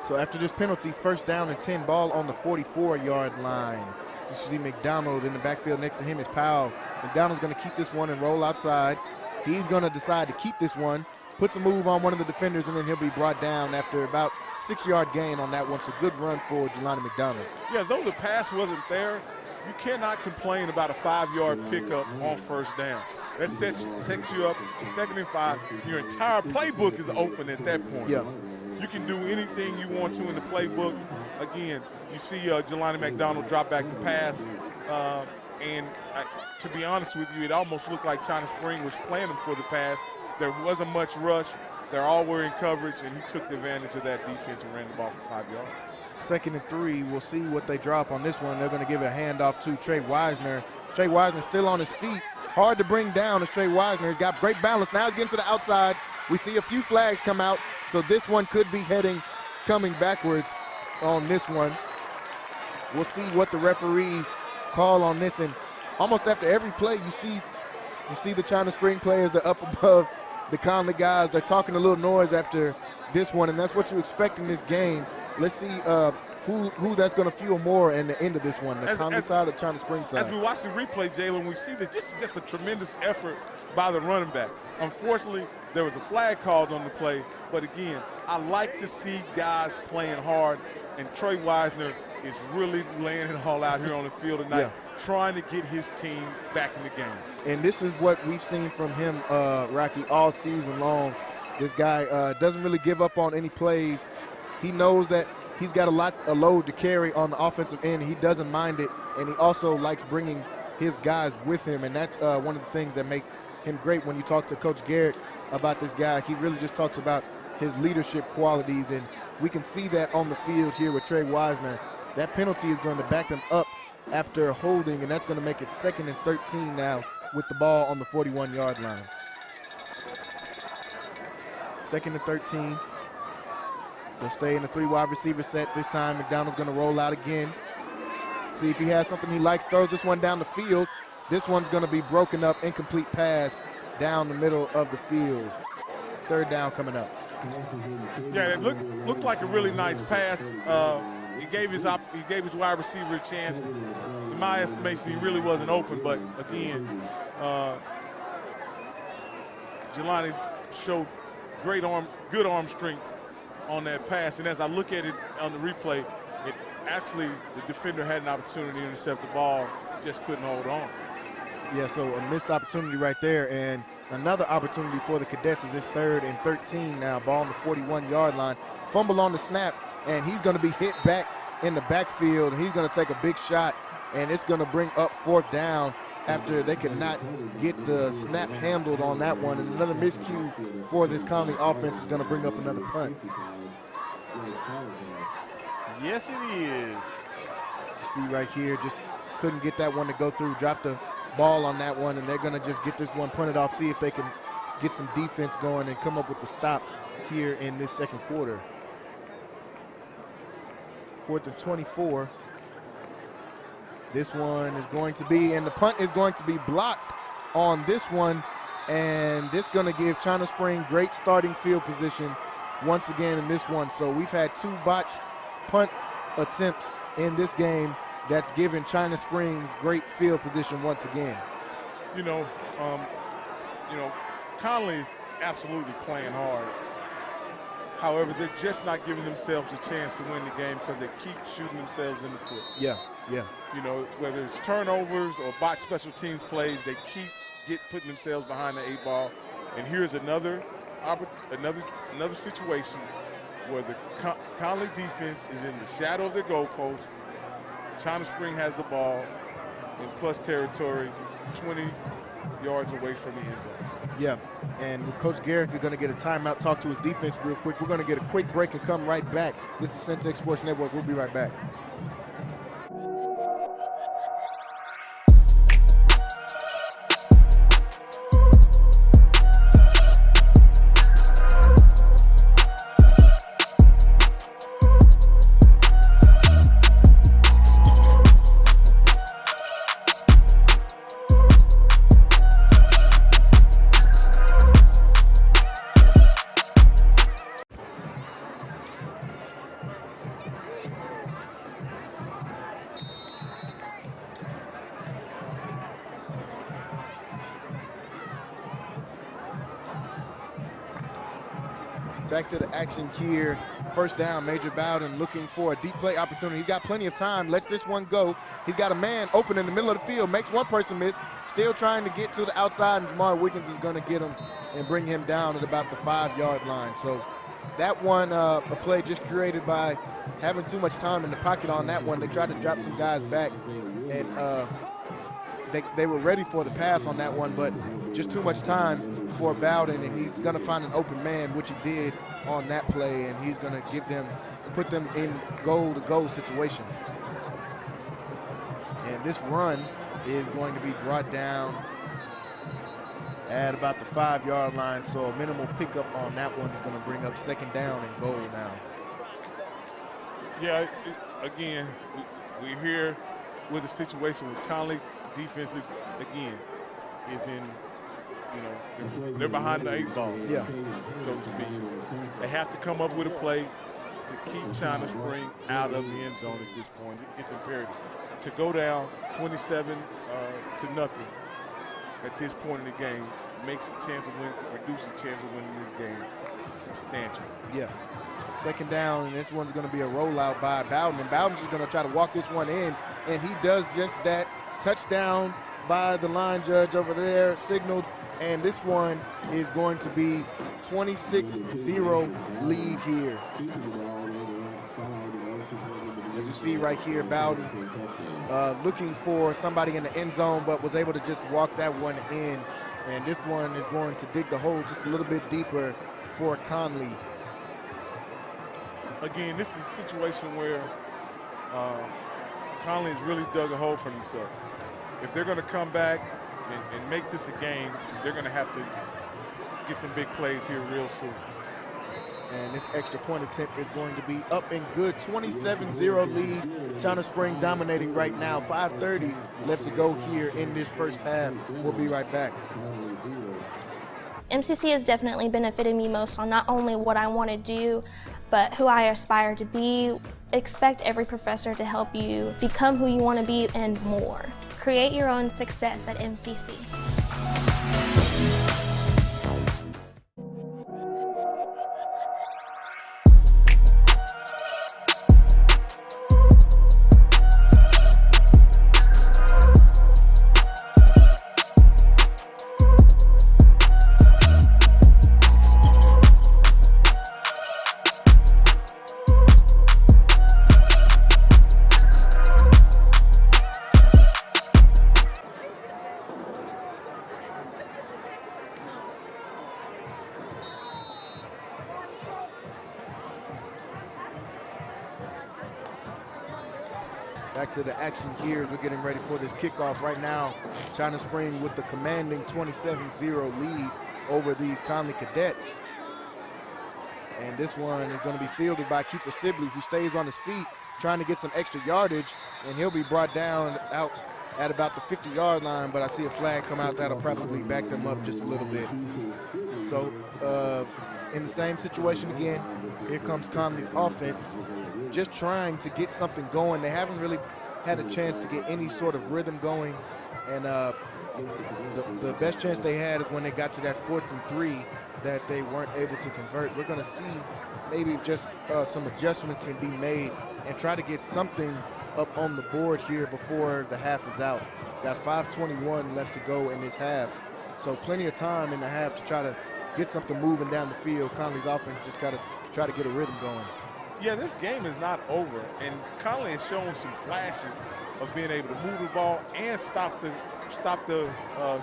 [SPEAKER 2] So after this penalty, 1st down and 10, ball on the 44-yard line. So you see McDonald in the backfield. Next to him is Powell. McDonald's going to keep this one and roll outside. He's going to decide to keep this one, puts a move on one of the defenders, and then he'll be brought down after about 6-yard gain on that one. So good run for Jelani McDonald.
[SPEAKER 1] Yeah, though the pass wasn't there, you cannot complain about a 5-yard pickup on 1st down. That sets you up to 2nd and 5. Your entire playbook is open at that point.
[SPEAKER 2] Yeah.
[SPEAKER 1] You can do anything you want to in the playbook. Again, you see Jelani McDonald drop back the pass. To be honest with you, it almost looked like China Spring was playing him for the pass. There wasn't much rush. They're all were in coverage, and he took advantage of that defense and ran the ball for 5 yards.
[SPEAKER 2] 2nd and 3. We'll see what they drop on this one. They're going to give a handoff to Trey Wisner. Trey Wisner still on his feet. Hard to bring down as Trey Wisner. He's got great balance. Now he's getting to the outside. We see a few flags come out, so this one could be coming backwards on this one. We'll see what the referees call on this, and almost after every play you see the China Spring players, they're up above the Conley guys. They're talking a little noise after this one, and that's what you expect in this game. Let's see who that's going to feel more in the end of this one, the Conley side or the China Spring side.
[SPEAKER 1] As we watch the replay, Jalen, we see that this is just a tremendous effort by the running back. Unfortunately, there was a flag called on the play, but again, I like to see guys playing hard, and Trey Wisner is really laying it all out here on the field tonight, trying to get his team back in the game. And
[SPEAKER 2] this is what we've seen from him, Rocky, all season long. This guy doesn't really give up on any plays. He knows that he's got a load to carry on the offensive end. He doesn't mind it, and he also likes bringing his guys with him, and that's one of the things that make him great. When you talk to Coach Garrett about this guy, he really just talks about his leadership qualities, and we can see that on the field here with Trey Wisner. That penalty is going to back them up after holding, and that's going to make it 2nd and 13 now with the ball on the 41-yard line. 2nd and 13. They'll stay in the 3 wide receiver set. This time McDonald's going to roll out again. See if he has something he likes, throws this one down the field. This one's going to be broken up, incomplete pass down the middle of the field. 3rd down coming up.
[SPEAKER 1] Yeah, it looked like a really nice pass. He gave his wide receiver a chance. In my estimation, he really wasn't open, but again, Jelani showed good arm strength on that pass. And as I look at it on the replay, the defender had an opportunity to intercept the ball, just couldn't hold on.
[SPEAKER 2] Yeah, so a missed opportunity right there, and another opportunity for the Cadets is it's 3rd and 13 now, ball on the 41-yard line. Fumble on the snap, and he's going to be hit back in the backfield, and he's going to take a big shot, and it's going to bring up 4th down after they could not get the snap handled on that one. And another miscue for this Conley offense is going to bring up another punt.
[SPEAKER 1] Yes, it is.
[SPEAKER 2] You see right here, just couldn't get that one to go through, dropped the ball on that one, and they're going to just get this one punted off, see if they can get some defense going and come up with the stop here in this 2nd quarter. 4th and 24. This one is going to be, and the punt is going to be blocked on this one, and this is going to give China Spring great starting field position once again in this one. So we've had 2 botched punt attempts in this game. That's given China Spring great field position once again.
[SPEAKER 1] Conley's absolutely playing hard. However, they're just not giving themselves a chance to win the game because they keep shooting themselves in the foot.
[SPEAKER 2] Yeah.
[SPEAKER 1] Whether it's turnovers or botched special teams plays, they keep putting themselves behind the 8 ball. And here's another situation where the Conley defense is in the shadow of their goalpost. China Spring has the ball in plus territory, 20 yards away from the end zone.
[SPEAKER 2] Yeah, and Coach Garrett is going to get a timeout, talk to his defense real quick. We're going to get a quick break and come right back. This is Centex Sports Network. We'll be right back. Back to the action here. 1st down, Major Bowden looking for a deep play opportunity. He's got plenty of time, lets this one go. He's got a man open in the middle of the field, makes one person miss, still trying to get to the outside, and Jamar Wiggins is going to get him and bring him down at about the 5-yard line. So that one, a play just created by having too much time in the pocket on that one. They tried to drop some guys back, and they were ready for the pass on that one, but just too much time for Bowden, and he's going to find an open man, which he did on that play, and he's going to put them in goal-to-goal situation. And this run is going to be brought down at about the 5-yard line, so a minimal pickup on that one is going to bring up 2nd down and goal now.
[SPEAKER 1] Yeah, again, we're here with a situation with Conley defensive, again, is in, they're behind the 8 ball, so to speak. They have to come up with a play to keep China Spring out of the end zone at this point. It's imperative. To go down 27 to nothing at this point in the game makes the chance of winning, reduces the chance of winning this game substantial.
[SPEAKER 2] Yeah. 2nd down, and this one's going to be a rollout by Bowden, and Bowden's just going to try to walk this one in, and he does just that. Touchdown by the line judge over there, signaled, and this one is going to be 26-0 lead here. As you see right here, Bowden looking for somebody in the end zone, but was able to just walk that one in, and this one is going to dig the hole just a little bit deeper for Conley.
[SPEAKER 1] Again, this is a situation where Conley has really dug a hole for himself. If they're going to come back and make this a game, they're going to have to get some big plays here real soon.
[SPEAKER 2] And this extra point attempt is going to be up and good. 27-0 lead. China Spring dominating right now. 5:30 left to go here in this first half. We'll be right back.
[SPEAKER 3] MCC has definitely benefited me most on not only what I want to do, but who I aspire to be. Expect every professor to help you become who you want to be and more. Create your own success at MCC.
[SPEAKER 2] Back to the action here as we're getting ready for this kickoff right now. China Spring with the commanding 27-0 lead over these Conley Cadets. And this one is going to be fielded by Kiefer Sibley, who stays on his feet trying to get some extra yardage, and he'll be brought down out at about the 50-yard line, but I see a flag come out that'll probably back them up just a little bit. So in the same situation again, here comes Conley's offense, just trying to get something going. They haven't really had a chance to get any sort of rhythm going, and the best chance they had is when they got to that 4th and 3 that they weren't able to convert. We're going to see maybe just some adjustments can be made and try to get something up on the board here before the half is out. Got 5:21 left to go in this half, so plenty of time in the half to try to get something moving down the field. Conley's offense just got to try to get a rhythm going.
[SPEAKER 1] Yeah, this game is not over, and Conley has shown some flashes of being able to move the ball and stop the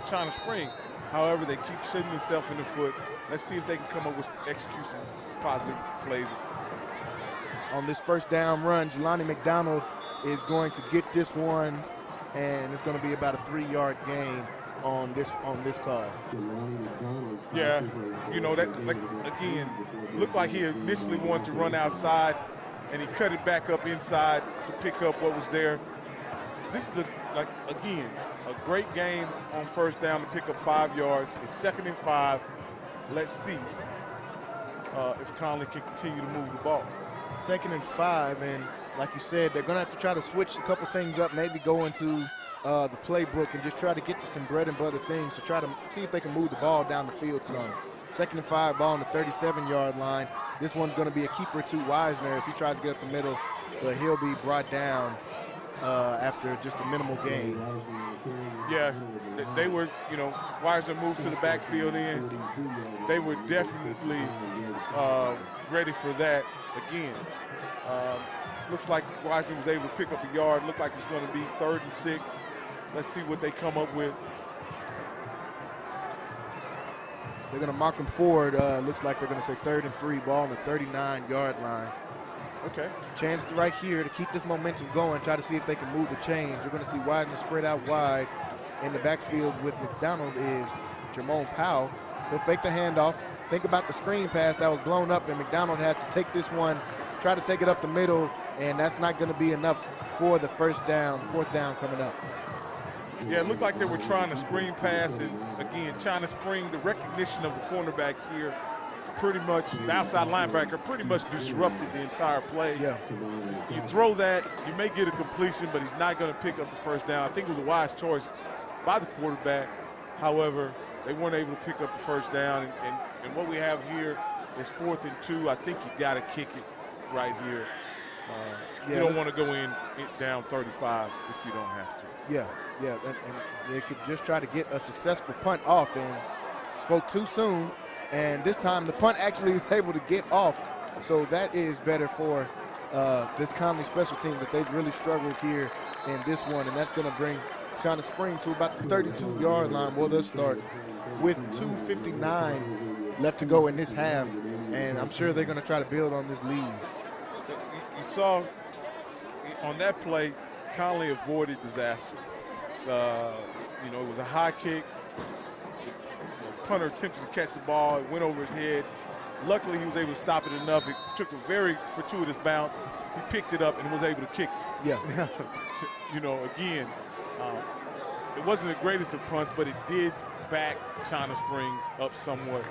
[SPEAKER 1] China Spring. However, they keep shooting themselves in the foot. Let's see if they can come up with execute some positive plays.
[SPEAKER 2] On this first down run, Jelani McDonald is going to get this one, and it's going to be about a 3-yard gain on this call.
[SPEAKER 1] Yeah, you know, that, like, again, looked like he initially wanted to run outside, and he cut it back up inside to pick up what was there. This is, again, a great game on first down to pick up 5 yards. It's 2nd and 5. Let's see if Conley can continue to move the ball. 2nd
[SPEAKER 2] and 5, and like you said, they're going to have to try to switch a couple things up, maybe go into the playbook and just try to get to some bread and butter things to try to see if they can move the ball down the field some. 2nd and 5, ball on the 37-yard line. This one's going to be a keeper to Wisner as he tries to get up the middle, but he'll be brought down after just a minimal gain.
[SPEAKER 1] Yeah, they were, you know, Wisner moved to the backfield in. They were definitely ready for that again. Looks like Wisner was able to pick up a yard. Looked like it's going to be 3rd and 6. Let's see what they come up with.
[SPEAKER 2] They're going to mark him forward. Looks like they're going to say 3rd and 3, ball on the 39-yard line.
[SPEAKER 1] Okay.
[SPEAKER 2] Chance to right here to keep this momentum going, try to see if they can move the chains. We're going to see Wisner spread out wide. In the backfield with McDonald is Jermone Powell. He'll fake the handoff. Think about the screen pass that was blown up, and McDonald had to take this one, try to take it up the middle, and that's not going to be enough for the first down, 4th down coming up.
[SPEAKER 1] Yeah, it looked like they were trying to screen pass, and again, China Spring, the recognition of the cornerback here, pretty much, the outside linebacker pretty much disrupted the entire play.
[SPEAKER 2] Yeah.
[SPEAKER 1] You throw that, you may get a completion, but he's not going to pick up the first down. I think it was a wise choice by the quarterback. However, they weren't able to pick up the first down, and what we have here is 4th and 2. I think you got to kick it right here. You don't want to go in down 35 if you don't have to.
[SPEAKER 2] Yeah, and they could just try to get a successful punt off, and spoke too soon, and this time the punt actually was able to get off, so that is better for this Conley special team, that they've really struggled here in this one, and that's going to bring China Spring to about the 32-yard line. Well, they'll start with 2:59 left to go in this half, and I'm sure they're going to try to build on this lead.
[SPEAKER 1] You saw on that play, Conley avoided disaster. You know, it was a high kick. The punter attempted to catch the ball. It went over his head. Luckily, he was able to stop it enough. It took a very fortuitous bounce. He picked it up and was able to kick it.
[SPEAKER 2] Yeah.
[SPEAKER 1] You know, again, it wasn't the greatest of punts, but it did back China Spring up somewhat.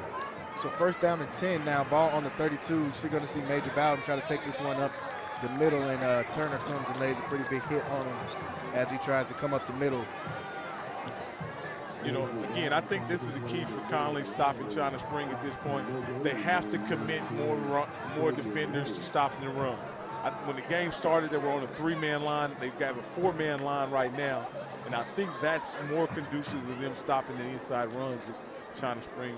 [SPEAKER 2] So first down and 10 now, ball on the 32. You're going to see Major Bowden try to take this one up the middle, and Turner comes and lays a pretty big hit on him as he tries to come up the middle.
[SPEAKER 1] You know, again, I think this is the key for Conley stopping China Spring at this point. They have to commit more defenders to stopping the run. When the game started, they were on a 3-man line. They've got a 4-man line right now, and I think that's more conducive to them stopping the inside runs that China Spring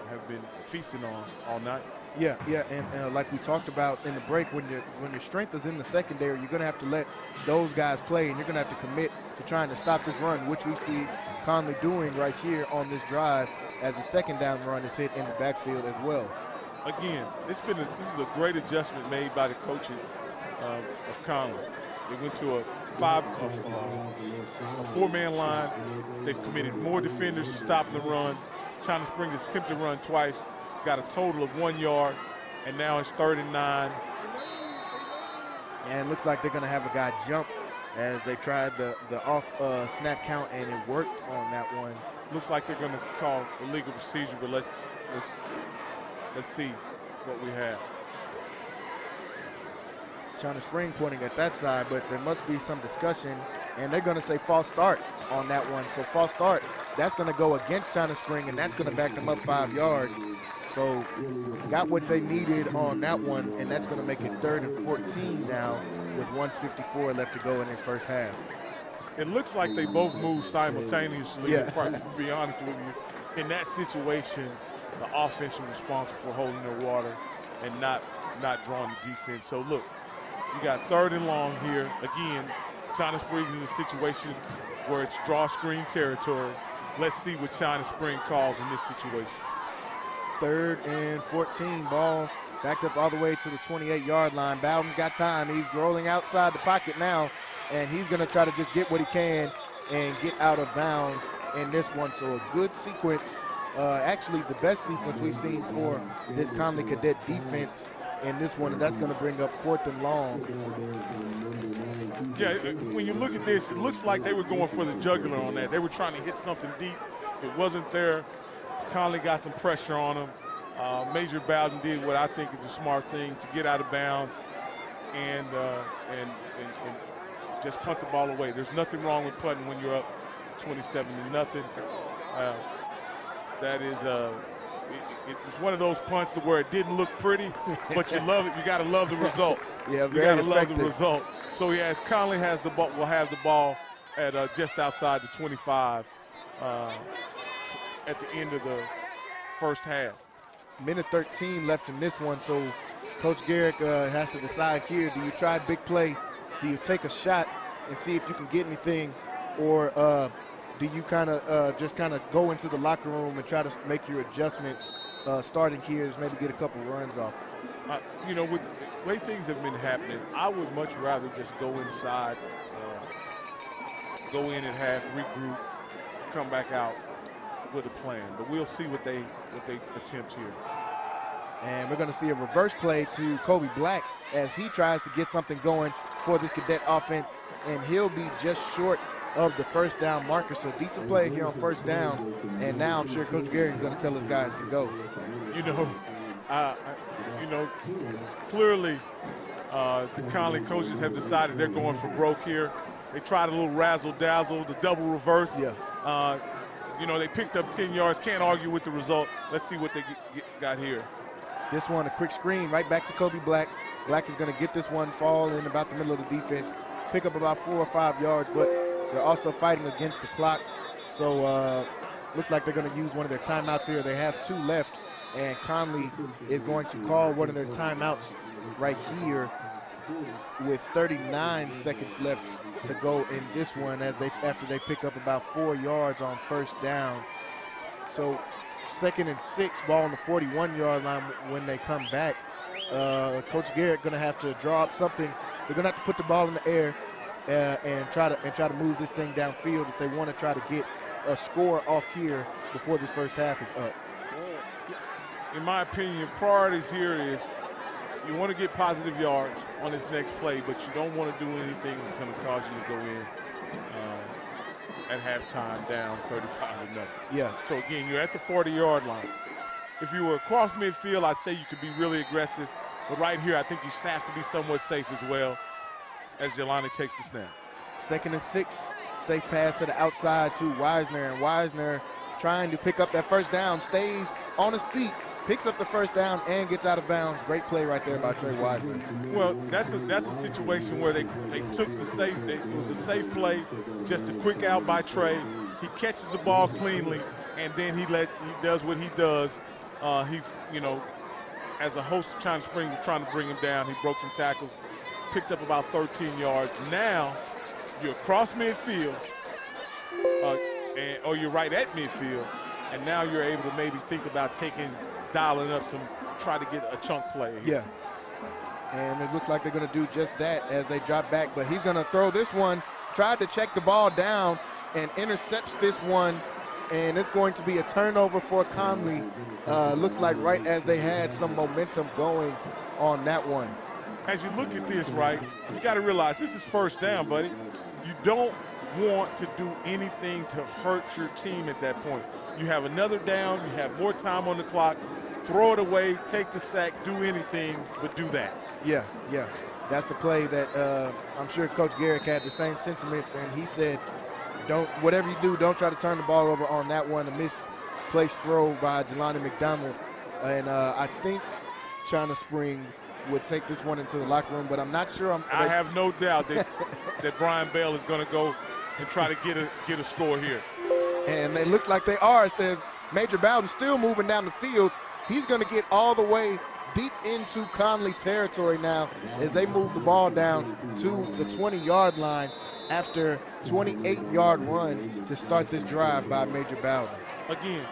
[SPEAKER 1] have been feasting on all night.
[SPEAKER 2] Yeah, and like we talked about in the break, when your strength is in the secondary, you're going to have to let those guys play, and you're going to have to commit to trying to stop this run, which we see Conley doing right here on this drive as the second down run is hit in the backfield as well.
[SPEAKER 1] Again, this is a great adjustment made by the coaches of Conley. They went to a 4-man line. They've committed more defenders to stop the run. China Spring has attempted to run twice, got a total of 1 yard, and now it's 3rd and 9.
[SPEAKER 2] And it looks like they're going to have a guy jump as they tried the off snap count, and it worked on that one.
[SPEAKER 1] Looks like they're going to call the legal procedure, but let's see what we have.
[SPEAKER 2] China Spring pointing at that side, but there must be some discussion, and they're going to say false start on that one. So false start, that's going to go against China Spring, and that's going to back them up 5 yards. So got what they needed on that one, and that's going to make it 3rd and 14 now with 1:54 left to go in this first half.
[SPEAKER 1] It looks like they both moved simultaneously.
[SPEAKER 2] Yeah.
[SPEAKER 1] To be honest with you, in that situation, the offense was responsible for holding their water and not drawing the defense. So look, you got 3rd and long here. Again, China Springs in a situation where it's draw screen territory. Let's see what China Spring calls in this situation.
[SPEAKER 2] 3rd and 14, ball backed up all the way to the 28-yard line. Bowden's got time. He's rolling outside the pocket now, and he's going to try to just get what he can and get out of bounds in this one. So a good sequence, actually the best sequence we've seen for this Conley Cadet defense in this one, and that's going to bring up 4th and long.
[SPEAKER 1] Yeah, when you look at this, it looks like they were going for the jugular on that. They were trying to hit something deep. It wasn't there. Conley got some pressure on him. Major Bowden did what I think is a smart thing to get out of bounds and just punt the ball away. There's nothing wrong with punting when you're up 27-0. That is it was one of those punts to where it didn't look pretty, but you love it. You got to love the result.
[SPEAKER 2] Yeah,
[SPEAKER 1] you got to love the result. So yes, Conley has the ball. Will have the ball at just outside the 25 at the end of the first half.
[SPEAKER 2] Minute 13 left in this one, so Coach Garrick has to decide here: do you try big play? Do you take a shot and see if you can get anything, or do you just go into the locker room and try to make your adjustments starting here, just maybe get a couple runs off?
[SPEAKER 1] You know, with the way things have been happening, I would much rather just go inside, go in at half, regroup, come back out with a plan. But we'll see what they attempt here.
[SPEAKER 2] And we're going to see a reverse play to Kobe Black as he tries to get something going for this Cadet offense, and he'll be just short of the first down marker. So decent play here on first down, and now I'm sure Coach Gary is going to tell his guys to go.
[SPEAKER 1] Clearly the Conley coaches have decided they're going for broke here. They tried a little razzle-dazzle, the double reverse.
[SPEAKER 2] Yeah.
[SPEAKER 1] They picked up 10 yards. Can't argue with the result. Let's see what they got here.
[SPEAKER 2] This one, a quick screen right back to Kobe Black. Black is going to get this one, fall in about the middle of the defense, pick up about 4 or 5 yards, but they're also fighting against the clock. So looks like they're going to use one of their timeouts here. They have 2 left, and Conley is going to call one of their timeouts right here with 39 seconds left to go in this one after they pick up about 4 yards on first down. So 2nd and 6, ball on the 41-yard line when they come back. Coach Garrett going to have to draw up something. They're going to have to put the ball in the air and try to move this thing downfield if they want to try to get a score off here before this first half is up.
[SPEAKER 1] in my opinion, priorities here is you want to get positive yards on this next play, but you don't want to do anything that's going to cause you to go in at halftime down 35-0.
[SPEAKER 2] Yeah.
[SPEAKER 1] So, again, you're at the 40-yard line. If you were across midfield, I'd say you could be really aggressive. But right here, I think you have to be somewhat safe as well as Jelani takes the snap.
[SPEAKER 2] 2nd and 6, safe pass to the outside to Wisner, and Wisner trying to pick up that first down, stays on his feet, picks up the first down, and gets out of bounds. Great play right there by Trey Wisner.
[SPEAKER 1] Well, that's a situation where they took the safe. It was a safe play, just a quick out by Trey. He catches the ball cleanly, and then he does what he does. As a host of China Springs was trying to bring him down, he broke some tackles, picked up about 13 yards. Now you're across midfield, or you're right at midfield, and now you're able to maybe think about dialing up try to get a chunk play here.
[SPEAKER 2] Yeah, and it looks like they're going to do just that as they drop back, but he's going to throw this one, tried to check the ball down, and intercepts this one, and it's going to be a turnover for Conley. Looks like right as they had some momentum going on that one.
[SPEAKER 1] As you look at this, right, you got to realize this is first down, buddy. You don't want to do anything to hurt your team at that point. You have another down, you have more time on the clock, throw it away, take the sack, do anything, but do that.
[SPEAKER 2] Yeah. That's the play that I'm sure Coach Garrick had the same sentiments, and he said, whatever you do, don't try to turn the ball over on that one. A misplaced throw by Jelani McDonald. And I think China Spring would take this one into the locker room, but I'm not sure.
[SPEAKER 1] I have no doubt that Brian Bell is going to go and try to get a score here.
[SPEAKER 2] And it looks like they are. It says Major Bowden still moving down the field. He's going to get all the way deep into Conley territory now as they move the ball down to the 20-yard line after 28-yard run to start this drive by Major Bowden.
[SPEAKER 1] Again,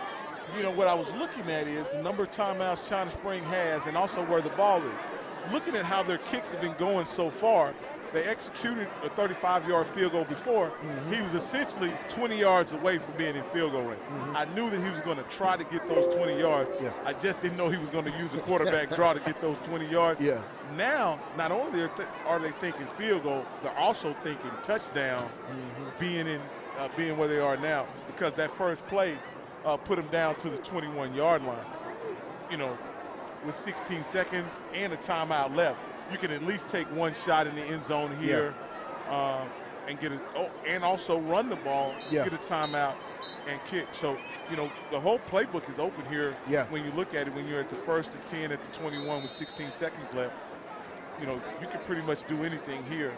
[SPEAKER 1] what I was looking at is the number of timeouts China Spring has and also where the ball is. Looking at how their kicks have been going so far, they executed a 35-yard field goal before. Mm-hmm. He was essentially 20 yards away from being in field goal range. Mm-hmm. I knew that he was going to try to get those 20 yards. Yeah. I just didn't know he was going to use a quarterback draw to get those 20 yards.
[SPEAKER 2] Yeah.
[SPEAKER 1] Now, not only are they thinking field goal, they're also thinking touchdown, mm-hmm. being where they are now, because that first play put them down to the 21-yard line. With 16 seconds and a timeout left, you can at least take one shot in the end zone here, and also run the ball, get a timeout, and kick. So, the whole playbook is open here. Yeah. When you look at it, when you're at the 1st and 10 at the 21 with 16 seconds left, you can pretty much do anything here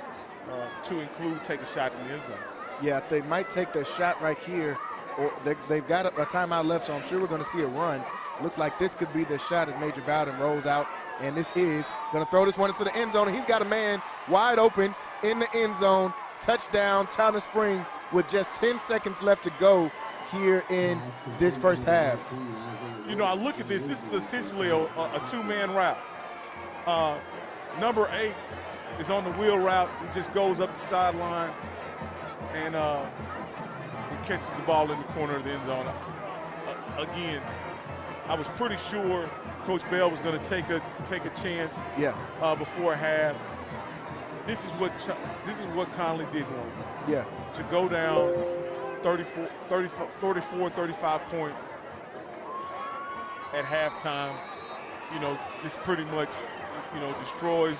[SPEAKER 1] to include take a shot in the end zone. Yeah,
[SPEAKER 2] they might take the shot right here, or they've got a timeout left, so I'm sure we're going to see a run. Looks like this could be the shot as Major Bowden rolls out, and this is going to throw this one into the end zone, and he's got a man wide open in the end zone. Touchdown, China Spring, with just 10 seconds left to go here in this first half.
[SPEAKER 1] I look at this. This is essentially a two-man route. Number 8 is on the wheel route. He just goes up the sideline, and he catches the ball in the corner of the end zone. Again, I was pretty sure Coach Bell was going to take a chance before half. This is what Conley didn't want. Yeah. To go down 34, 35 points at halftime. This pretty much, destroys,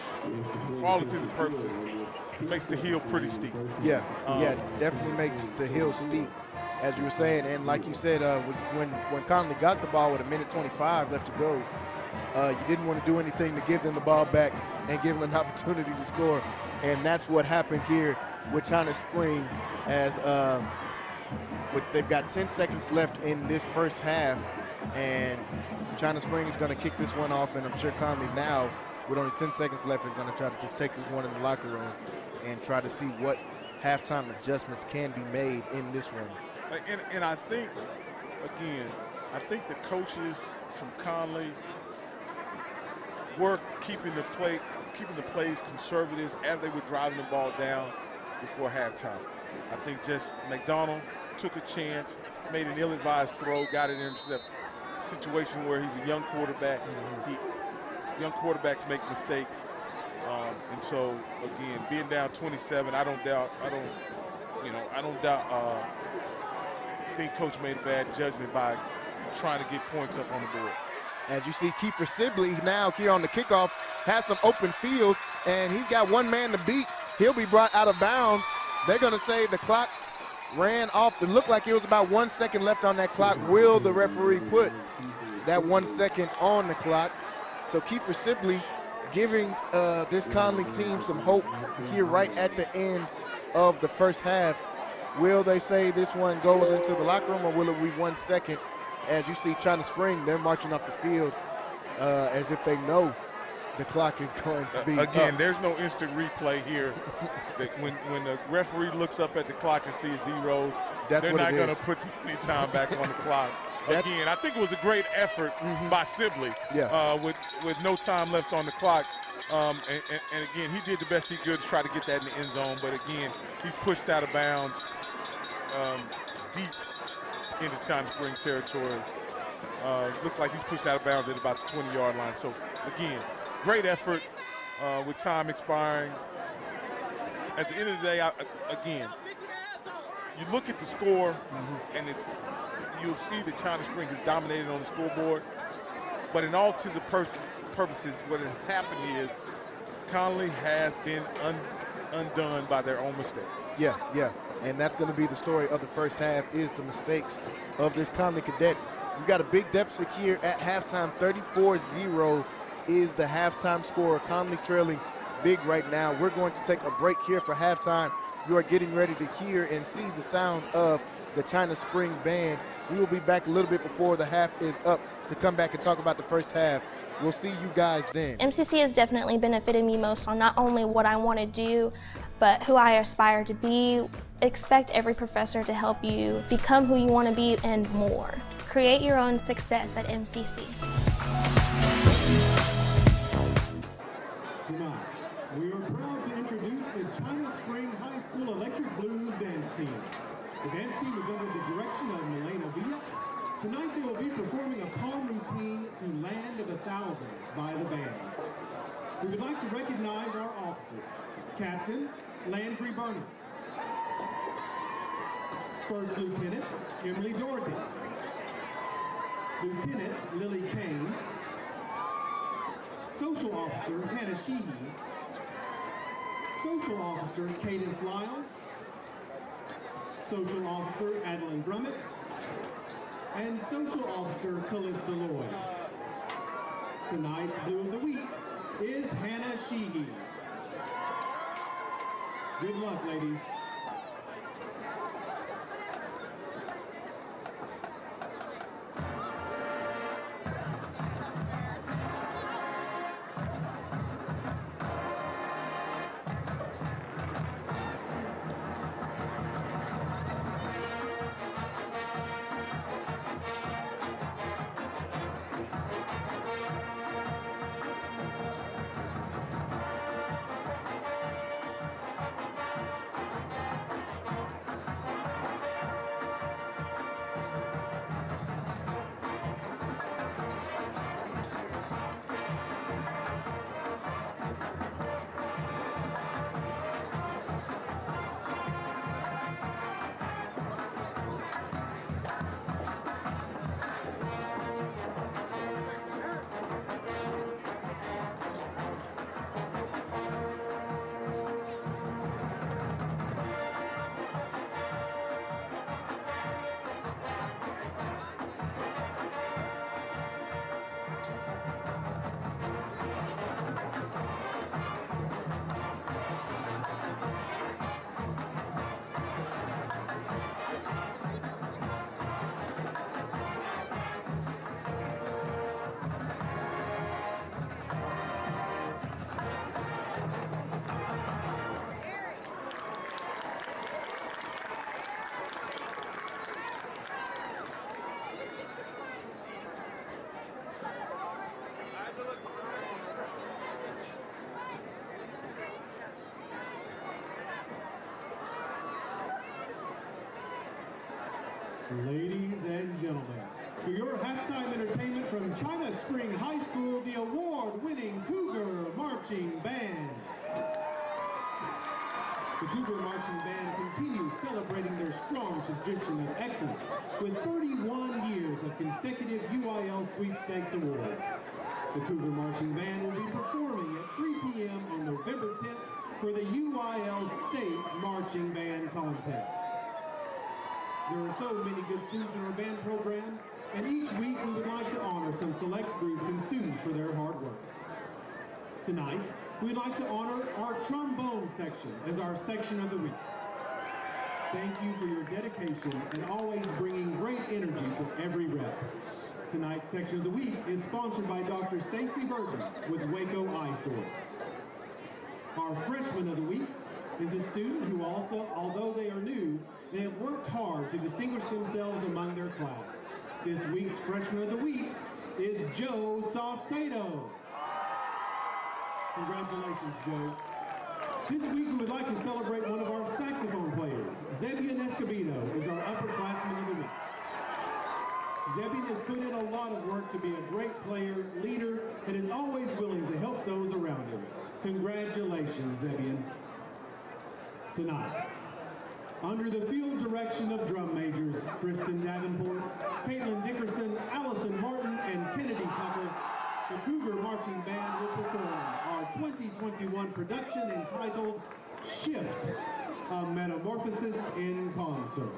[SPEAKER 1] for all intents and purposes, makes the hill pretty steep. Yeah,
[SPEAKER 2] definitely makes the hill steep, as you were saying. And like you said, when Conley got the ball with 1:25 left to go, you didn't want to do anything to give them the ball back and give them an opportunity to score. And that's what happened here with China Spring, as they've got 10 seconds left in this first half, and China Spring is going to kick this one off, and I'm sure Conley now, with only 10 seconds left, is going to try to just take this one in the locker room and try to see what halftime adjustments can be made in this one.
[SPEAKER 1] And I think, again, the coaches from Conley were keeping the plays conservative as they were driving the ball down before halftime. I think just McDonald took a chance, made an ill-advised throw, got it intercepted. situation where he's a young quarterback. Young quarterbacks make mistakes, and so again, being down 27, I don't think Coach made a bad judgment by trying to get points up on the board.
[SPEAKER 2] As you see, Kiefer Sibley now here on the kickoff has some open field, and he's got one man to beat. He'll be brought out of bounds. They're going to say the clock ran off. It looked like it was about 1 second left on that clock. Will the referee put that 1 second on the clock? So Kiefer Sibley giving this Conley team some hope here right at the end of the first half. Will they say this one goes into the locker room, or will it be 1 second? As you see China Spring, they're marching off the field as if they know the clock is going to be
[SPEAKER 1] again,
[SPEAKER 2] up.
[SPEAKER 1] there's no instant replay here. When the referee looks up at the clock and sees zeros, they're not going to put any time back on the clock. Again, I think it was a great effort by Sibley with no time left on the clock. And again, he did the best he could to try to get that in the end zone. But again, he's pushed out of bounds deep into China Spring territory. Looks like he's pushed out of bounds at about the 20-yard line. So again, great effort with time expiring. At the end of the day, again, you look at the score and you'll see that China Spring has dominated on the scoreboard. But in all intents and purposes, what has happened is Conley has been undone by their own mistakes. Yeah.
[SPEAKER 2] And that's going to be the story of the first half, is the mistakes of this Conley cadet. We've got a big deficit here at halftime. 34-0 is the halftime score. Conley trailing big right now. We're going to take a break here for halftime. You are getting ready to hear and see the sound of the China Spring Band. We will be back a little bit before the half is up to come back and talk about the first half. We'll see you guys then.
[SPEAKER 3] MCC has definitely benefited me most on not only what I want to do, but who I aspire to be. Expect every professor to help you become who you want to be and more. Create your own success at MCC.
[SPEAKER 4] Tonight, we are proud to introduce the China Spring High School Electric Blues Dance Team. The dance team is under the direction of Milena Villa. Tonight they will be performing a palm routine to Land of a Thousand by the band. We would like to recognize our officers. Captain Landry Burnham. First Lieutenant Emily Doherty. Lieutenant Lily Kane. Social Officer Hannah Sheehy. Social Officer Cadence Lyles. Social Officer Adeline Brummett. And Social Officer Callista Lloyd. Tonight's Blue of the Week is Hannah Sheehy. Good luck, ladies. Ladies and gentlemen, for your halftime entertainment. from China Spring High School, the award-winning Cougar Marching Band. The Cougar Marching Band continues celebrating their strong tradition of excellence with 31 years of consecutive UIL Sweepstakes awards. The Cougar Marching Band will be performing at 3 p.m. on November 10th for the UIL State Marching Band Contest. There are so many good students in our band program, and each week we would like to honor some select groups and students for their hard work. Tonight, we'd like to honor our trombone section as our section of the week. Thank you for your dedication and always bringing great energy to every rep. Tonight's section of the week is sponsored by Dr. Stacy Bergen with Waco Eye Source. Our freshman of the week is a student who also, although they are new, they have worked hard to distinguish themselves among their class. This week's freshman of the week is Joe Saucedo. Congratulations, Joe. This week we would like to celebrate one of our saxophone players. Zebian Escobedo is our upperclassman of the week. Zebian has put in a lot of work to be a great player, leader, and is always willing to help those around him. Congratulations, Zebian. Tonight, under the field direction of drum majors Kristen Davenport, Caitlin Dickerson, Allison Martin, and Kennedy Tucker, the Cougar Marching Band will perform our 2021 production entitled Shift, a Metamorphosis in Concert.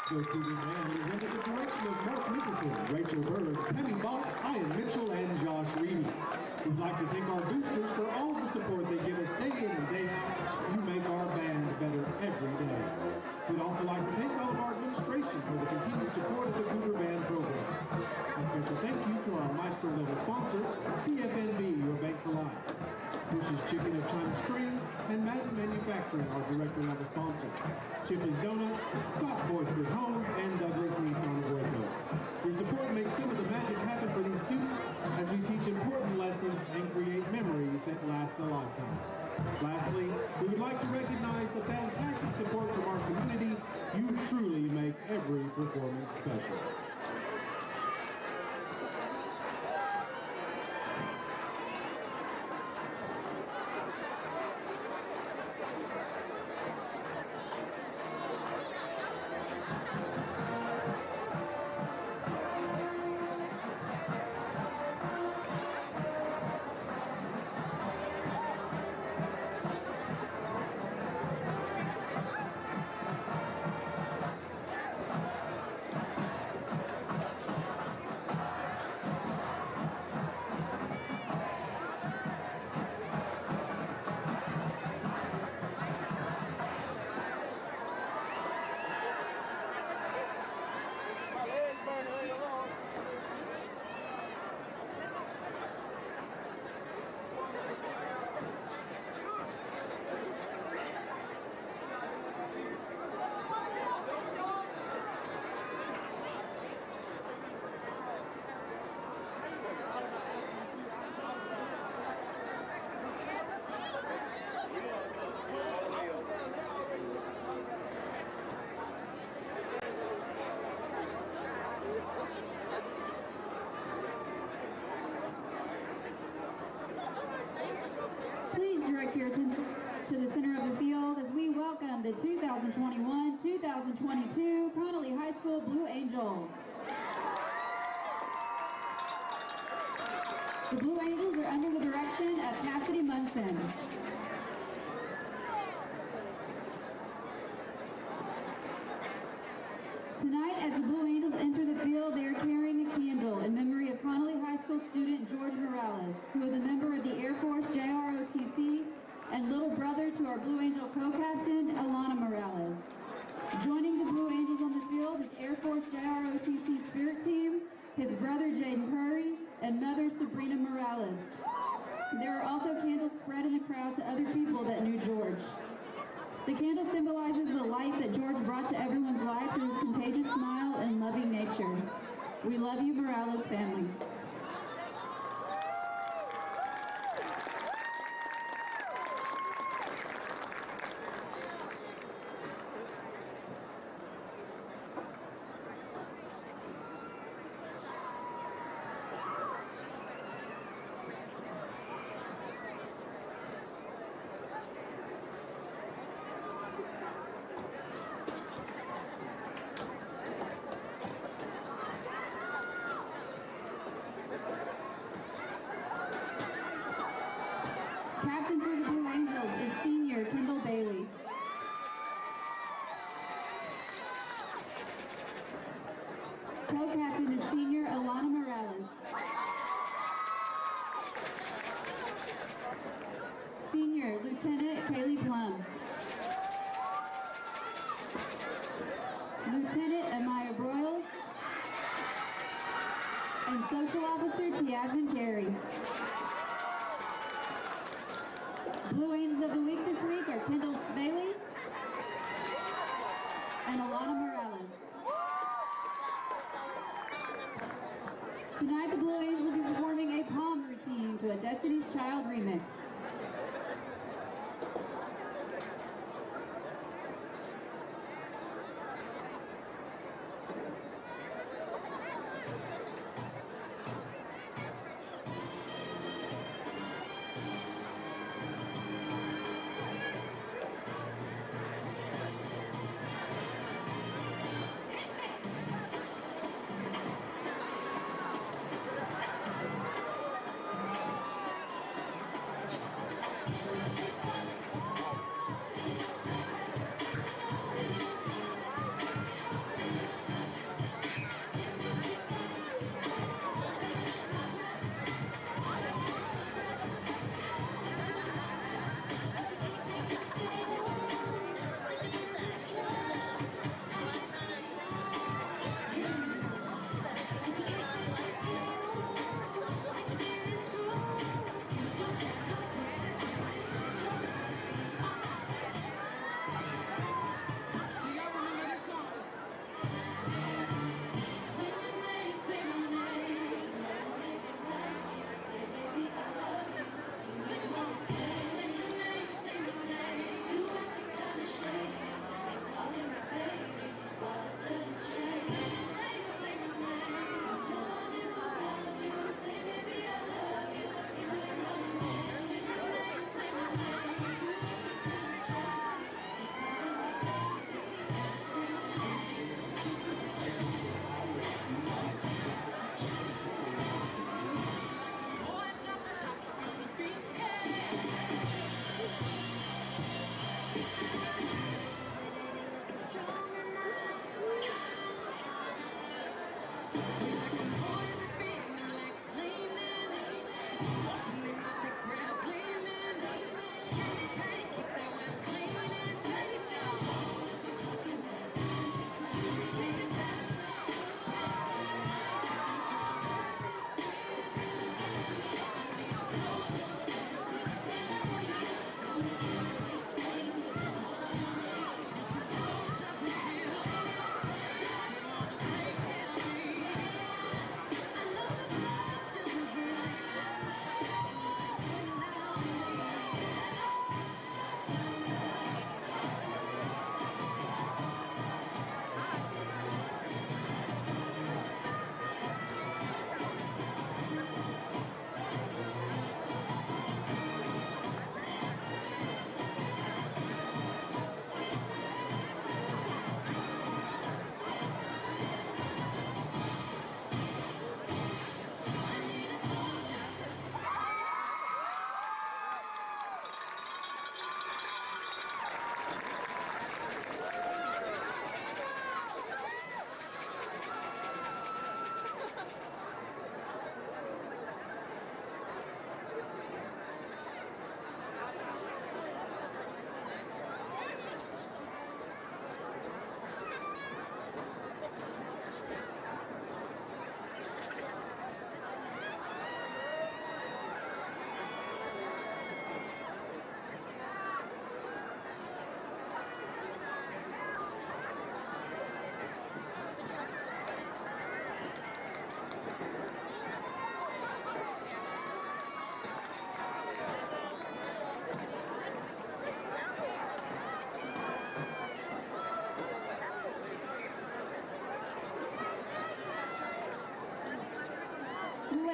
[SPEAKER 4] The Cougar band is under the direction of Mark Nicholson, Rachel Bird, Penny Bach, Ian Mitchell, and Josh Reedy. We'd like to thank our boosters for all the support they give us day in and day out. You make our band better every day. We'd also like to thank all of our administration for the continued support of the Cougar Band program. A special thank you to our Maestro level sponsor, TFNB, Your Bank for Life. Bush's Chicken of China Spring, and Madden Manufacturing, our director level sponsor. Chipley's Donuts, Scott's Boys Good Homes, and Douglas Nissan of Waco. Your support makes some of the magic happen for these students as we teach important lessons and create memories that last a lifetime. Lastly, we would like to recognize the fantastic support from our community. You truly make every performance special.
[SPEAKER 5] Your attention to the center of the field as we welcome the 2021-2022 Connally High School Blue Angels. The Blue Angels are under the direction of Cassidy Munson. Tonight, as the Blue Angels enter the field, they are carrying a candle in memory of Connally High School student George Morales, who is a member of the Air Force JROTC and little brother to our Blue Angel co-captain, Alana Morales. Joining the Blue Angels on the field is Air Force JROTC Spirit Team, his brother Jaden Curry, and mother Sabrina Morales. There are also candles spread in the crowd to other people that knew George. The candle symbolizes the light that George brought to everyone's life through his contagious smile and loving nature. We love you, Morales family. Captain for the Blue Angels is senior Kendall Bailey. Co-captain is senior Alana Morales. Senior Lieutenant Kaylee Plum. Lieutenant Amaya Broyles. And Social Officer Tiasmin Carey. Blue Angels of the Week this week are Kendall Bailey and Alana Morales. Tonight the Blue Angels will be performing a palm routine to a Destiny's Child remix.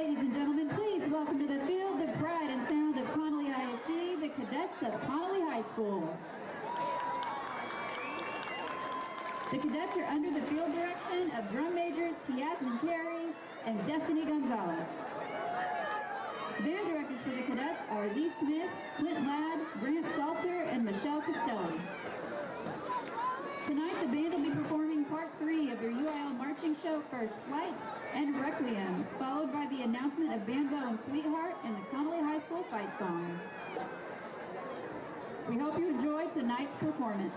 [SPEAKER 5] Ladies and gentlemen, please welcome to the field the pride and sound of Conley ISD, the cadets of Connally High School. The cadets are under the field direction of drum majors Tiasmin Carey and Destiny Gonzalez. Band directors for the cadets are Lee Smith, Clint Ladd, Grant Salter, and Michelle Costelli. Tonight, the band will be performing part 3 of their UIL marching show, First Flight and Requiem, followed by the announcement of Band Bo and Sweetheart and the Connally High School fight song. We hope you enjoy tonight's performance.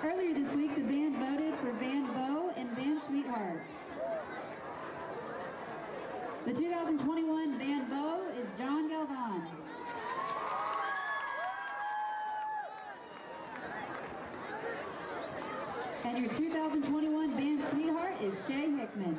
[SPEAKER 5] Earlier this week, the band voted for Band Bo and Band Sweetheart. The 2021 Band Bo is John Galvan. And your 2021 Band Sweetheart is Shay Hickman.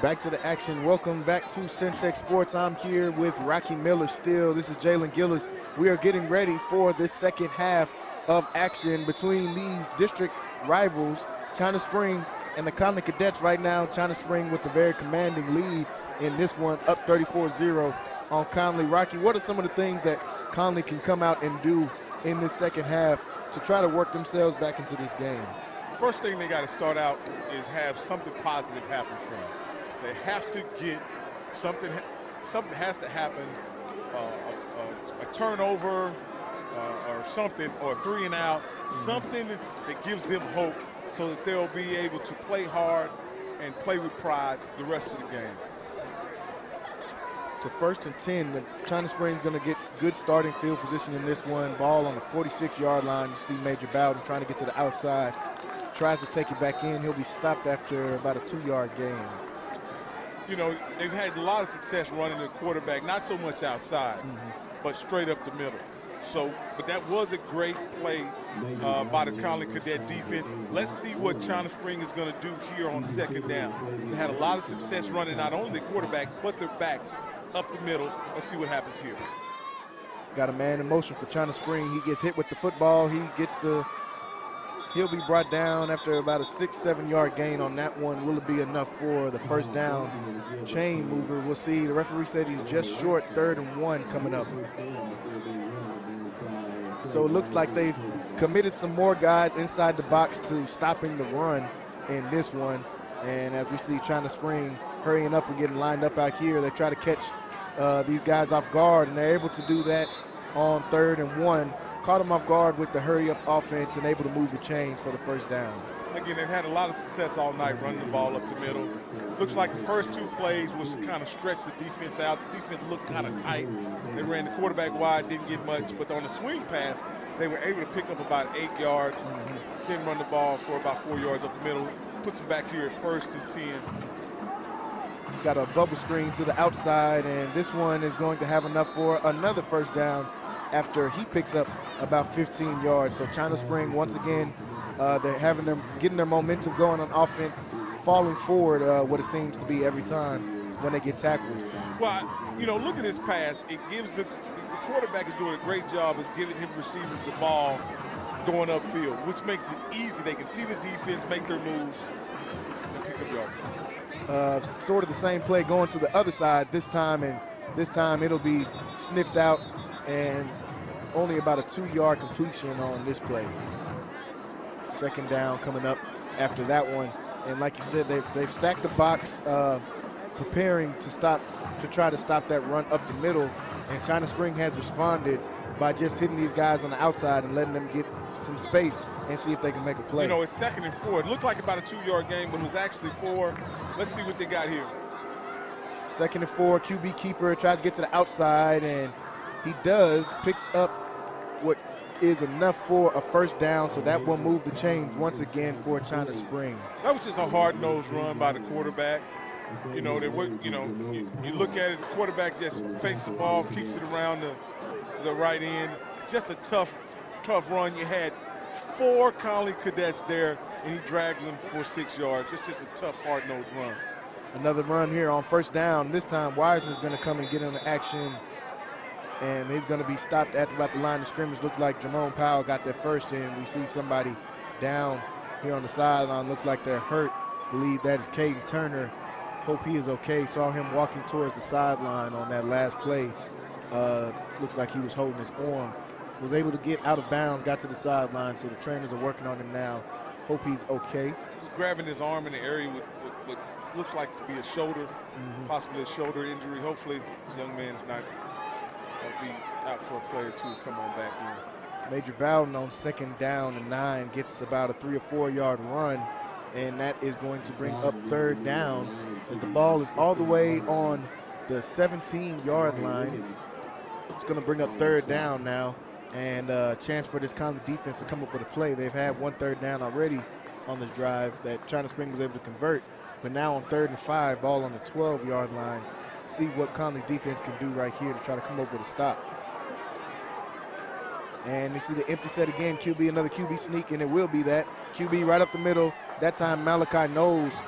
[SPEAKER 2] Back to the action. Welcome back to Centex Sports. I'm here with Rocky Miller still. This is Jalen Gillis. We are getting ready for this second half of action between these district rivals, China Spring and the Conley Cadets. Right now, China Spring with a very commanding lead in this one, up 34-0 on Conley. Rocky, what are some of the things that Conley can come out and do in this second half to try to work themselves back into this game?
[SPEAKER 1] First thing they got to start out is have something positive happen for them. They have to get something has to happen, a turnover or something, or a 3 and out, something that gives them hope so that they'll be able to play hard and play with pride the rest of the game.
[SPEAKER 2] So 1st and 10, the China Spring's going to get good starting field position in this one. Ball on the 46-yard line. You see Major Bowden trying to get to the outside. Tries to take it back in. He'll be stopped after about a 2-yard gain.
[SPEAKER 1] You know, they've had a lot of success running the quarterback, not so much outside, but straight up the middle. So, but that was a great play by the Conley Cadet defense. Let's see what China Spring is going to do here on 2nd down. They had a lot of success running not only the quarterback, but their backs up the middle. Let's see what happens here.
[SPEAKER 2] Got a man in motion for China Spring. He gets hit with the football. He'll be brought down after about a 6-7 yard gain on that one. Will it be enough for the 1st down chain mover? We'll see. The referee said he's just short, 3rd and 1 coming up. So it looks like they've committed some more guys inside the box to stopping the run in this one. And as we see China Spring hurrying up and getting lined up out here, they try to catch these guys off guard, and they're able to do that on 3rd and 1. Caught them off guard with the hurry-up offense and able to move the chains for the 1st down.
[SPEAKER 1] Again, they've had a lot of success all night running the ball up the middle. Looks like the first 2 plays was to kind of stretch the defense out. The defense looked kind of tight. They ran the quarterback wide, didn't get much, but on the swing pass, they were able to pick up about 8 yards, then run the ball for about 4 yards up the middle. Puts them back here at 1st and 10.
[SPEAKER 2] Got a bubble screen to the outside, and this one is going to have enough for another 1st down after he picks up about 15 yards. So China Spring, once again, they're getting their momentum going on offense, falling forward what it seems to be every time when they get tackled.
[SPEAKER 1] Well, you know, look at this pass. It gives the quarterback is doing a great job of giving him receivers the ball going upfield, which makes it easy. They can see the defense, make their moves, and pick up yards.
[SPEAKER 2] Sort of the same play going to the other side this time, and this time it'll be sniffed out and only about a 2-yard completion on this play. 2nd down coming up after that one. And like you said, they've stacked the box, preparing to try to stop that run up the middle. And China Spring has responded by just hitting these guys on the outside and letting them get some space and see if they can make a play.
[SPEAKER 1] You know, it's 2nd and 4. It looked like about a 2-yard game, but it was actually 4. Let's see what they got here.
[SPEAKER 2] 2nd and 4, QB keeper tries to get to the outside, and he does, picks up what is enough for a 1st down, so that will move the chains once again for China Spring.
[SPEAKER 1] That was just a hard-nosed run by the quarterback. You know, you look at it, the quarterback just fakes the ball, keeps it around the right end. Just a tough run. You had 4 Conley Cadets there, and he drags them for 6 yards. It's just a tough, hard-nosed run.
[SPEAKER 2] Another run here on 1st down. This time Wiseman's going to come and get in the action, and he's going to be stopped at about the line of scrimmage. Looks like Jerome Powell got that first, and we see somebody down here on the sideline. Looks like they're hurt. Believe that is Caden Turner. Hope he is okay. Saw him walking towards the sideline on that last play. Looks like he was holding his arm. Was able to get out of bounds, got to the sideline, so the trainers are working on him now. Hope he's okay.
[SPEAKER 1] He's grabbing his arm in the area with what looks like to be a shoulder, possibly a shoulder injury. Hopefully the young man is not be out for a play or two, come on back in.
[SPEAKER 2] Major Bowden on 2nd down and 9 gets about a 3 or 4 yard run, and that is going to bring up 3rd down as the ball is all the way on the 17-yard line. It's going to bring up 3rd down now, and a chance for this Conley defense to come up with a play. They've had 1 3rd down already on this drive that China Spring was able to convert, but now on 3rd and 5, ball on the 12-yard line. See what Conley's defense can do right here to try to come up with a stop. And you see the empty set again, QB, another QB sneak, and it will be that. QB right up the middle. That time Malachi Knowles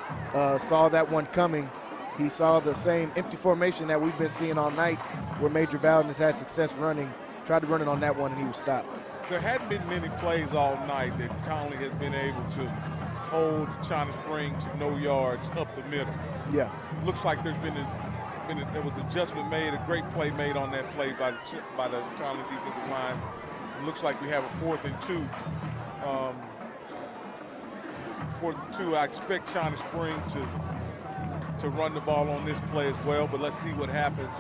[SPEAKER 2] saw that one coming he saw the same empty formation that we've been seeing all night where Major Bowden has had success running. Tried to run it on that one, and he was stopped.
[SPEAKER 1] There hadn't been many plays all night that Conley has been able to hold China Spring to no yards up the middle.
[SPEAKER 2] Yeah.
[SPEAKER 1] Looks like there was adjustment made, a great play made on that play by the Conley defensive line. It looks like we have a 4th and 2. 4th and 2. I expect China Spring to run the ball on this play as well, but let's see what happens.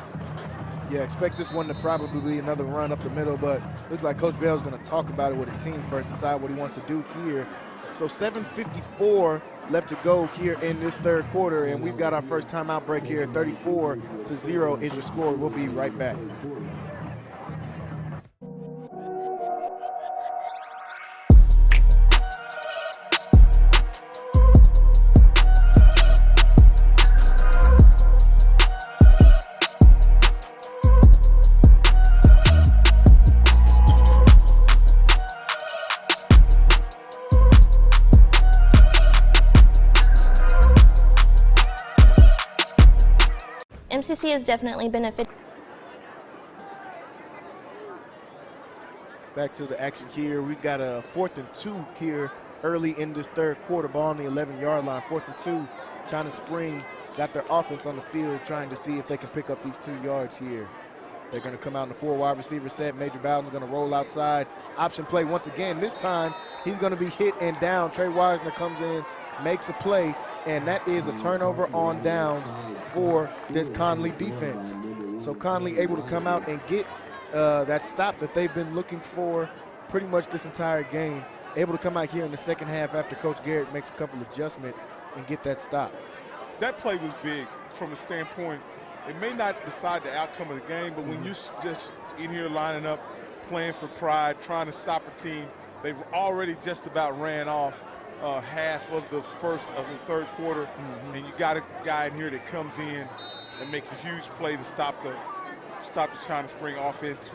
[SPEAKER 2] Yeah, expect this one to probably be another run up the middle, but looks like Coach Bell's going to talk about it with his team first, decide what he wants to do here. So 7:54 left to go here in this third quarter, and we've got our first timeout break here. 34-0 is your score. We'll be right back.
[SPEAKER 3] MCC has definitely benefited.
[SPEAKER 2] Back to the action here. We've got a 4th and 2 here early in this third quarter. Ball on the 11-yard line. 4th and 2. China Spring got their offense on the field trying to see if they can pick up these 2 yards here. They're going to come out in the 4 wide receiver set. Major Bowden's going to roll outside. Option play once again. This time he's going to be hit and down. Trey Wisner comes in, makes a play, and that is a turnover on downs for this Conley defense. So Conley able to come out and get that stop that they've been looking for pretty much this entire game. Able to come out here in the second half after Coach Garrett makes a couple adjustments and get that stop.
[SPEAKER 1] That play was big from a standpoint. It may not decide the outcome of the game, but when you're just in here lining up, playing for pride, trying to stop a team, they've already just about ran off half of the third quarter, and you got a guy in here that comes in and makes a huge play to stop the China Spring offense,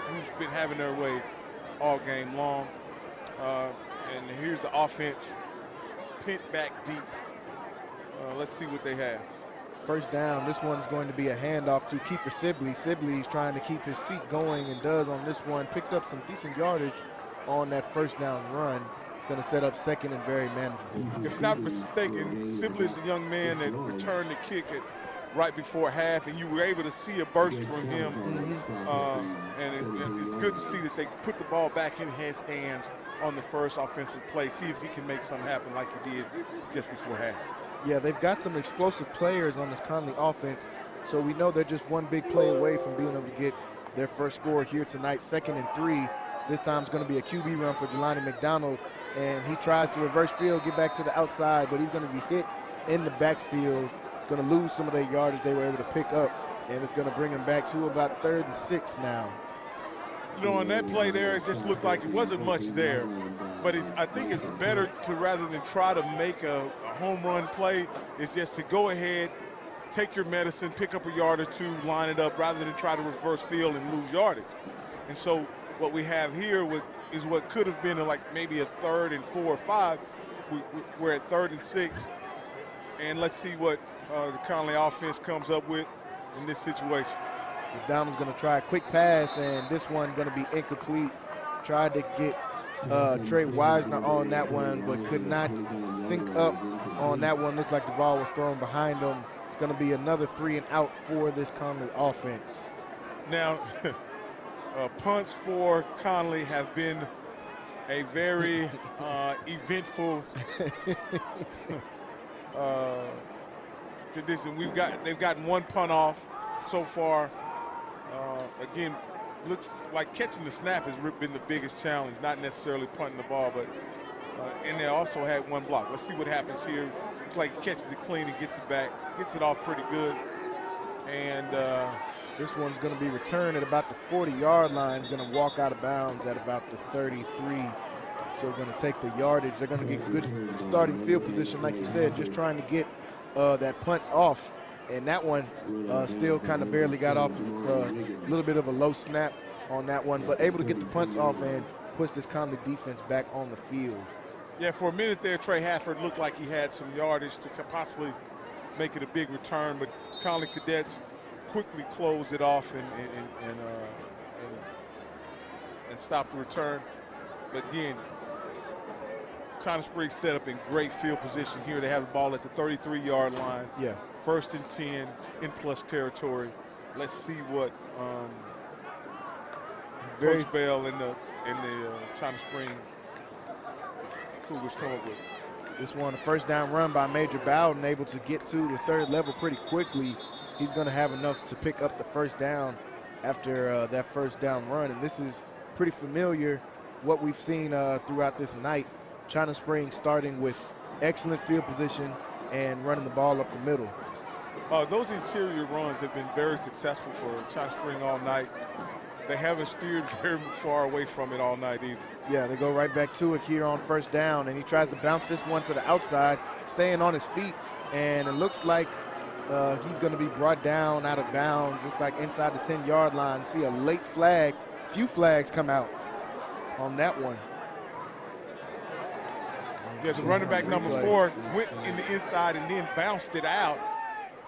[SPEAKER 1] who's been having their way all game long. And here's the offense, pent back deep. Let's see what they have.
[SPEAKER 2] First down, this one's going to be a handoff to Kiefer Sibley. Sibley's trying to keep his feet going and does on this one. Picks up some decent yardage on that first down run. It's going to set up second and very manageable.
[SPEAKER 1] If not mistaken, Sibley's the young man that returned the kick right before half, and you were able to see a burst from him. And it's good to see that they put the ball back in his hands on the first offensive play. See if he can make something happen like he did just before half.
[SPEAKER 2] Yeah, they've got some explosive players on this Conley offense, so we know they're just one big play away from being able to get their first score here tonight. 2nd and 3. This time it's going to be a QB run for Jelani McDonald, and he tries to reverse field, get back to the outside, but he's going to be hit in the backfield. Going to lose some of their yardage they were able to pick up, and it's going to bring him back to about 3rd and 6 now.
[SPEAKER 1] You know, on that play there, it just looked like it wasn't much there. But I think it's better to, rather than try to make a home run play, is just to go ahead, take your medicine, pick up a yard or two, line it up, rather than try to reverse field and lose yardage. And so what we have here is what could have been maybe a 3rd and 4 or 5. We're at 3rd and 6. And let's see what the Conley offense comes up with in this situation.
[SPEAKER 2] McDonald's going to try a quick pass, and this one going to be incomplete. Tried to get Trey Wisner on that one, but could not sync up on that one. Looks like the ball was thrown behind him. It's going to be another 3 and out for this Conley offense.
[SPEAKER 1] Now, punts for Conley have been a very eventful tradition. They've gotten one punt off so far. Again, looks like catching the snap has been the biggest challenge, not necessarily punting the ball, but and they also had one block. Let's see what happens here. Looks like he catches it clean and gets it back, gets it off pretty good. And
[SPEAKER 2] this one's going to be returned at about the 40-yard line. It's going to walk out of bounds at about the 33. So we're going to take the yardage. They're going to get good starting field position, like you said, just trying to get that punt off. And that one still kind of barely got off a little bit of a low snap on that one, but able to get the punt off and push this Conley defense back on the field.
[SPEAKER 1] Yeah, for a minute there, Trey Hafford looked like he had some yardage to possibly make it a big return, but Conley Cadets quickly closed it off and stop the return. But again, China Springs set up in great field position here. They have the ball at the 33-yard line.
[SPEAKER 2] Yeah.
[SPEAKER 1] 1st and 10 in plus territory. Let's see what Coach Bell and the China Spring Cougars come up with.
[SPEAKER 2] This one, a first down run by Major Bowden, able to get to the 3rd level pretty quickly. He's going to have enough to pick up the first down after that first down run. And this is pretty familiar what we've seen throughout this night. China Springs starting with excellent field position and running the ball up the middle.
[SPEAKER 1] Those interior runs have been very successful for China Spring all night. They haven't steered very far away from it all night either.
[SPEAKER 2] Yeah, they go right back to it here on first down, and he tries to bounce this one to the outside, staying on his feet, and it looks like he's going to be brought down out of bounds. Looks like inside the 10-yard line. See a late flag. Few flags come out on that one.
[SPEAKER 1] Yeah, the running back number 4 went in the inside and then bounced it out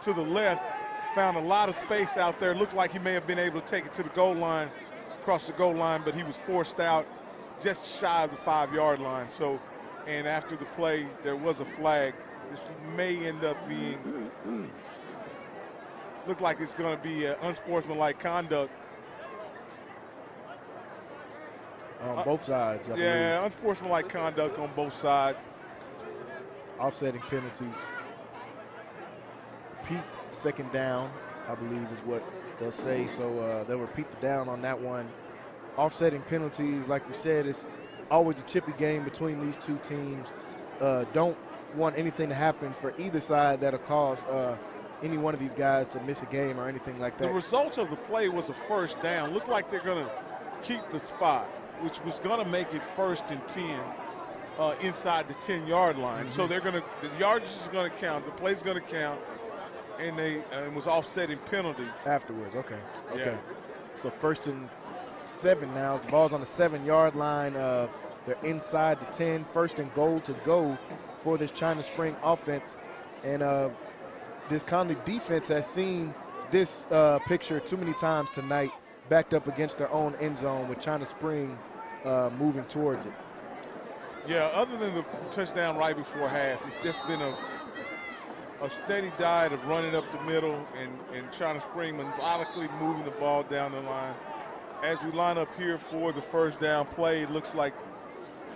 [SPEAKER 1] to the left. Found a lot of space out there. Looked like he may have been able to take it to the goal line, across the goal line, but he was forced out just shy of the 5-yard line. So, and after the play, there was a flag. This may end up being, look like it's going to be unsportsmanlike conduct.
[SPEAKER 2] On both sides, I believe.
[SPEAKER 1] Yeah, unsportsmanlike conduct on both sides.
[SPEAKER 2] Offsetting penalties. Repeat second down, I believe is what they'll say. So they'll repeat the down on that one. Offsetting penalties, like we said, it's always a chippy game between these two teams. Don't want anything to happen for either side that'll cause any one of these guys to miss a game or anything like that.
[SPEAKER 1] The result of the play was a first down. Looked like they're going to keep the spot, which was going to make it 1st and 10 inside the 10-yard line. So they're going to, the yardage is going to count, the play's going to count, and it was offsetting penalties.
[SPEAKER 2] Afterwards, okay.
[SPEAKER 1] Yeah.
[SPEAKER 2] So 1st and 7 now. The ball's on the 7-yard line. They're inside the 10, 1st and goal to go for this China Spring offense. And this Conley defense has seen this picture too many times tonight, backed up against their own end zone with China Spring moving towards it.
[SPEAKER 1] Yeah, other than the touchdown right before half, it's just been a steady diet of running up the middle and China Spring methodically moving the ball down the line. As we line up here for the first down play, it looks like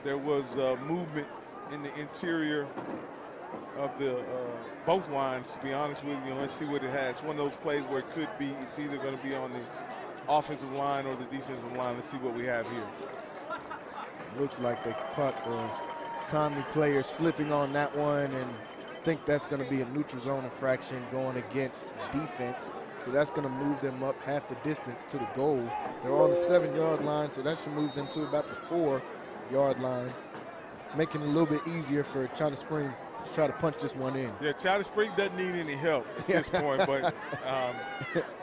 [SPEAKER 1] there was movement in the interior of the both lines, to be honest with you. Let's see what it has. It's one of those plays where it could be, it's either going to be on the offensive line or the defensive line. Let's see what we have here.
[SPEAKER 2] Looks like they caught the Conley player slipping on that one, and think that's going to be a neutral zone infraction going against defense. So that's going to move them up half the distance to the goal. They're on the 7-yard line, so that should move them to about the 4-yard line, making it a little bit easier for China Spring to try to punch this one in.
[SPEAKER 1] Yeah, China Spring doesn't need any help at this point, but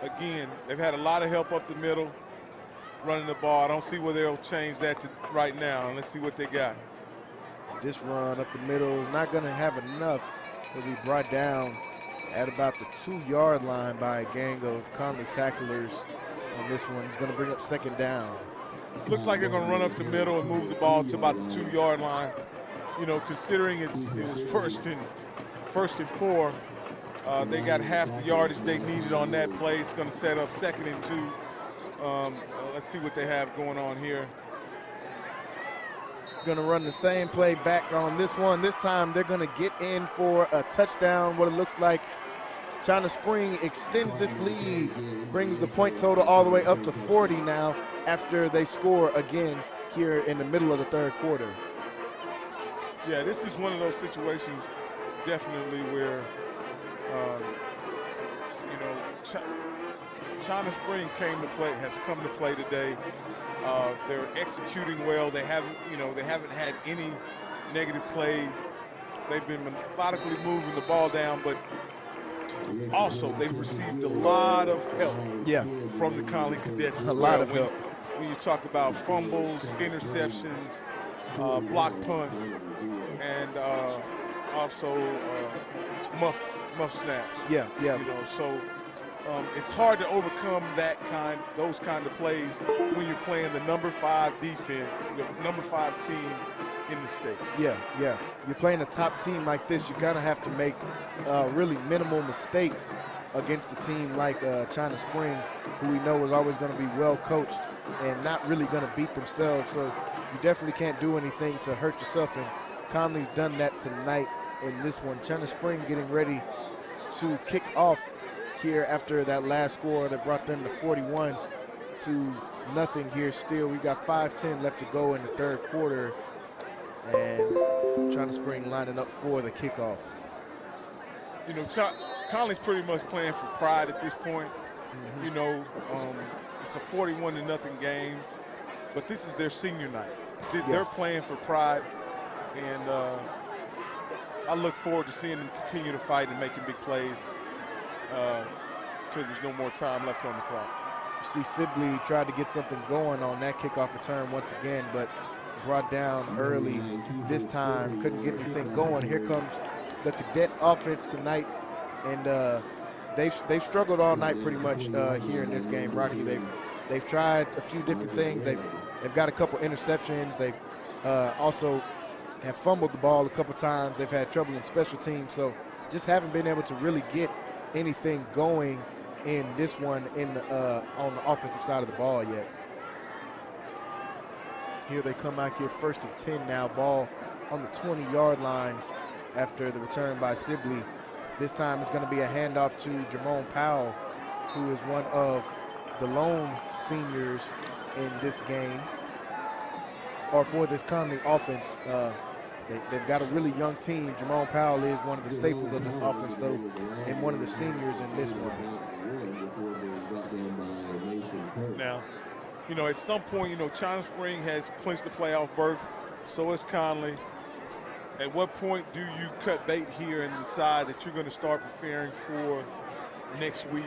[SPEAKER 1] again, they've had a lot of help up the middle, running the ball. I don't see where they'll change that to right now. Let's see what they got.
[SPEAKER 2] This run up the middle is not going to have enough. It'll be brought down at about the 2-yard line by a gang of Conley tacklers on this one. It's going to bring up 2nd down.
[SPEAKER 1] Looks like they're going to run up the middle and move the ball to about the 2-yard line. You know, considering it was first and 4, they got half the yardage they needed on that play. It's going to set up 2nd and 2. Let's see what they have going on here.
[SPEAKER 2] Going to run the same play back on this one. This time they're going to get in for a touchdown. What it looks like, China Spring extends this lead, brings the point total all the way up to 40 now after they score again here in the middle of the 3rd quarter.
[SPEAKER 1] Yeah, this is one of those situations definitely where, you know, China Spring has come to play today. They're executing well. They haven't had any negative plays. They've been methodically moving the ball down, but also they've received a lot of help from the Conley Cadets as well.
[SPEAKER 2] A lot of help.
[SPEAKER 1] When you talk about fumbles, interceptions, block punts, and also muffed muff snaps.
[SPEAKER 2] Yeah.
[SPEAKER 1] You know, so it's hard to overcome those kind of plays when you're playing the number 5 defense, the number 5 team in the state.
[SPEAKER 2] Yeah. You're playing a top team like this. You kind of have to make really minimal mistakes against a team like China Spring, who we know is always going to be well coached and not really going to beat themselves. So you definitely can't do anything to hurt yourself. And Conley's done that tonight in this one. China Spring getting ready to kick off here after that last score that brought them to 41-0 here still. We've got 5:10 left to go in the third quarter, and China Spring lining up for the kickoff.
[SPEAKER 1] You know, Conley's pretty much playing for pride at this point. You know, it's a 41-0 game, but this is their senior night. They're playing for pride, and I look forward to seeing them continue to fight and making big plays until there's no more time left on the clock.
[SPEAKER 2] You see Sibley tried to get something going on that kickoff return once again, but brought down early this time, couldn't get anything going. Here comes the cadet offense tonight, and they've struggled all night pretty much here in this game, Rocky. They've tried a few different things. They've got a couple interceptions. They've also have fumbled the ball a couple times. They've had trouble in special teams, so just haven't been able to really get anything going in this one on the offensive side of the ball yet. Here they come out here 1st and 10 now, ball on the 20-yard line after the return by Sibley. This time it's going to be a handoff to Jerome Powell, who is one of the lone seniors in this game, or for this Conley offense. They've got a really young team. Jerome Powell is one of the staples of this offense, though, and one of the seniors in this one.
[SPEAKER 1] Now, you know, at some point, you know, China Spring has clinched the playoff berth, so has Conley. At what point do you cut bait here and decide that you're going to start preparing for next week,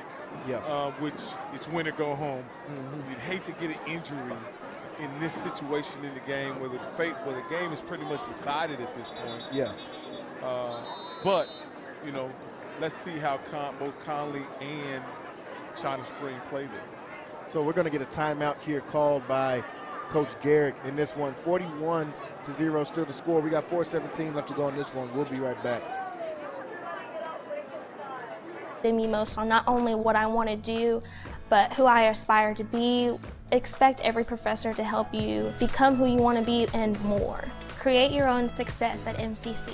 [SPEAKER 1] which is win or go home? You'd hate to get an injury in this situation in the game where the game is pretty much decided at this point. But, you know, let's see how both Conley and China Spring play this.
[SPEAKER 2] So we're going to get a timeout here called by Coach Garrick in this one. 41-0 still the score. We got 4:17 left to go in this one. We'll be right back.
[SPEAKER 3] Me most on not only what I want to do, but who I aspire to be. Expect every professor to help you become who you want to be and more. Create your own success at MCC.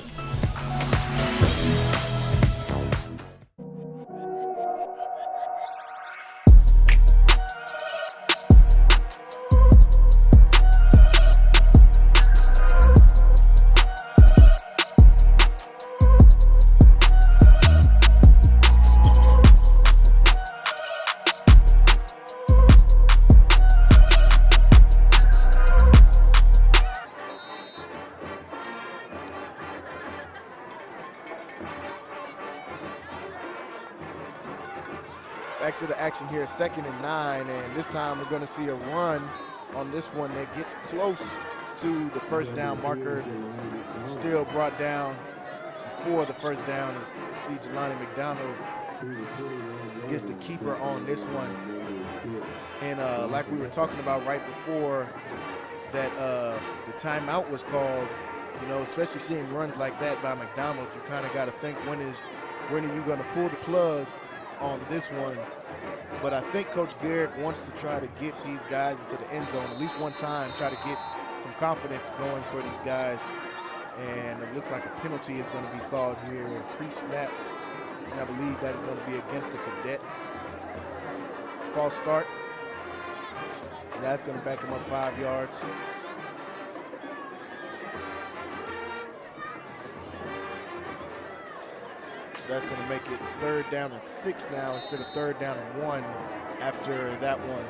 [SPEAKER 2] Back to the action here, 2nd and 9, and this time we're going to see a run on this one that gets close to the first down marker. Still brought down before the first down as see Jelani McDonald gets the keeper on this one. And like we were talking about right before that the timeout was called, you know, especially seeing runs like that by McDonald, you kind of got to think when are you going to pull the plug on this one. But I think Coach Garrick wants to try to get these guys into the end zone at least one time, try to get some confidence going for these guys. And it looks like a penalty is going to be called here, pre-snap. And I believe that is going to be against the Cadets. False start. And that's going to back him up 5 yards. So that's going to make it 3rd down and 6 now instead of 3rd down and 1 after that one.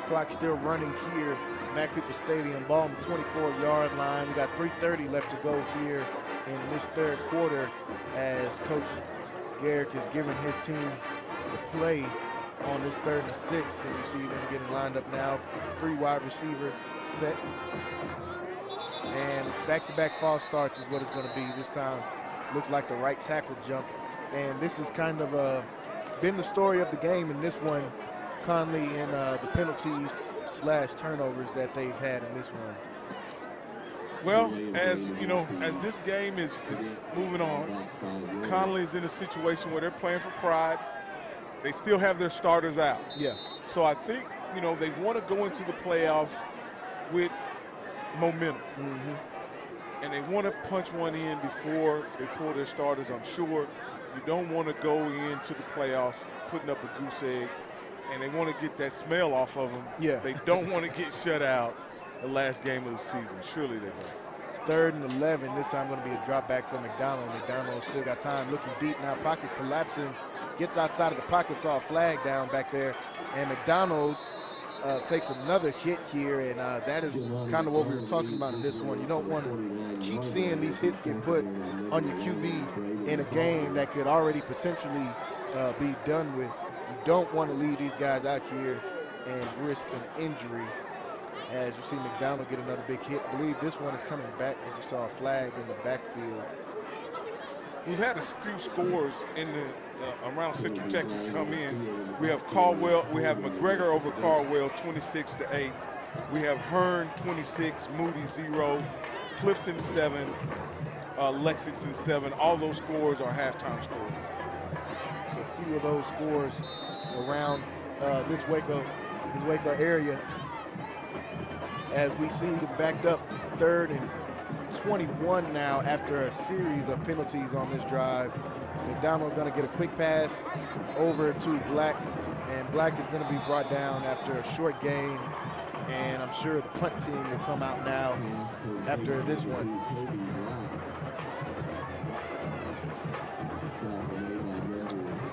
[SPEAKER 2] Clock still running here. McPeople Stadium, ball on the 24-yard line. We got 3:30 left to go here in this third quarter as Coach Garrick is giving his team the play on this 3rd and 6. And you see them getting lined up now. 3 wide receiver set. And back-to-back false starts is what it's going to be this time. looks like the right tackle jump. And this has kind of been the story of the game in this one, Conley, and the penalties / turnovers that they've had in this one.
[SPEAKER 1] Well, as you know, as this game is moving on, Conley is in a situation where they're playing for pride. They still have their starters out.
[SPEAKER 2] Yeah.
[SPEAKER 1] So I think, you know, they want to go into the playoffs with momentum.
[SPEAKER 2] Mm-hmm.
[SPEAKER 1] And they want to punch one in before they pull their starters, I'm sure. You don't want to go into the playoffs putting up a goose egg, and they want to get that smell off of them.
[SPEAKER 2] Yeah.
[SPEAKER 1] They don't want to get shut out the last game of the season. Surely they will.
[SPEAKER 2] 3rd and 11. This time going to be a drop back for McDonald. McDonald still got time, looking deep now. Pocket collapsing. Gets outside of the pocket, saw a flag down back there. And McDonald takes another hit here, and that is kind of what we were talking about in this one. You don't want to keep seeing these hits get put on your QB in a game that could already potentially be done with. You don't want to leave these guys out here and risk an injury. As you see McDonald get another big hit. I believe this one is coming back, as you saw a flag in the backfield.
[SPEAKER 1] We've had a few scores in the around Central Texas come in. We have Caldwell, we have McGregor over Caldwell 26-8. We have Hearn 26, Moody 0, Clifton 7, Lexington 7. All those scores are halftime scores.
[SPEAKER 2] So a few of those scores around this Waco area. As we see the backed up 3rd and 21 now after a series of penalties on this drive. McDonald going to get a quick pass over to Black, and Black is going to be brought down after a short gain, and I'm sure the punt team will come out now after this one.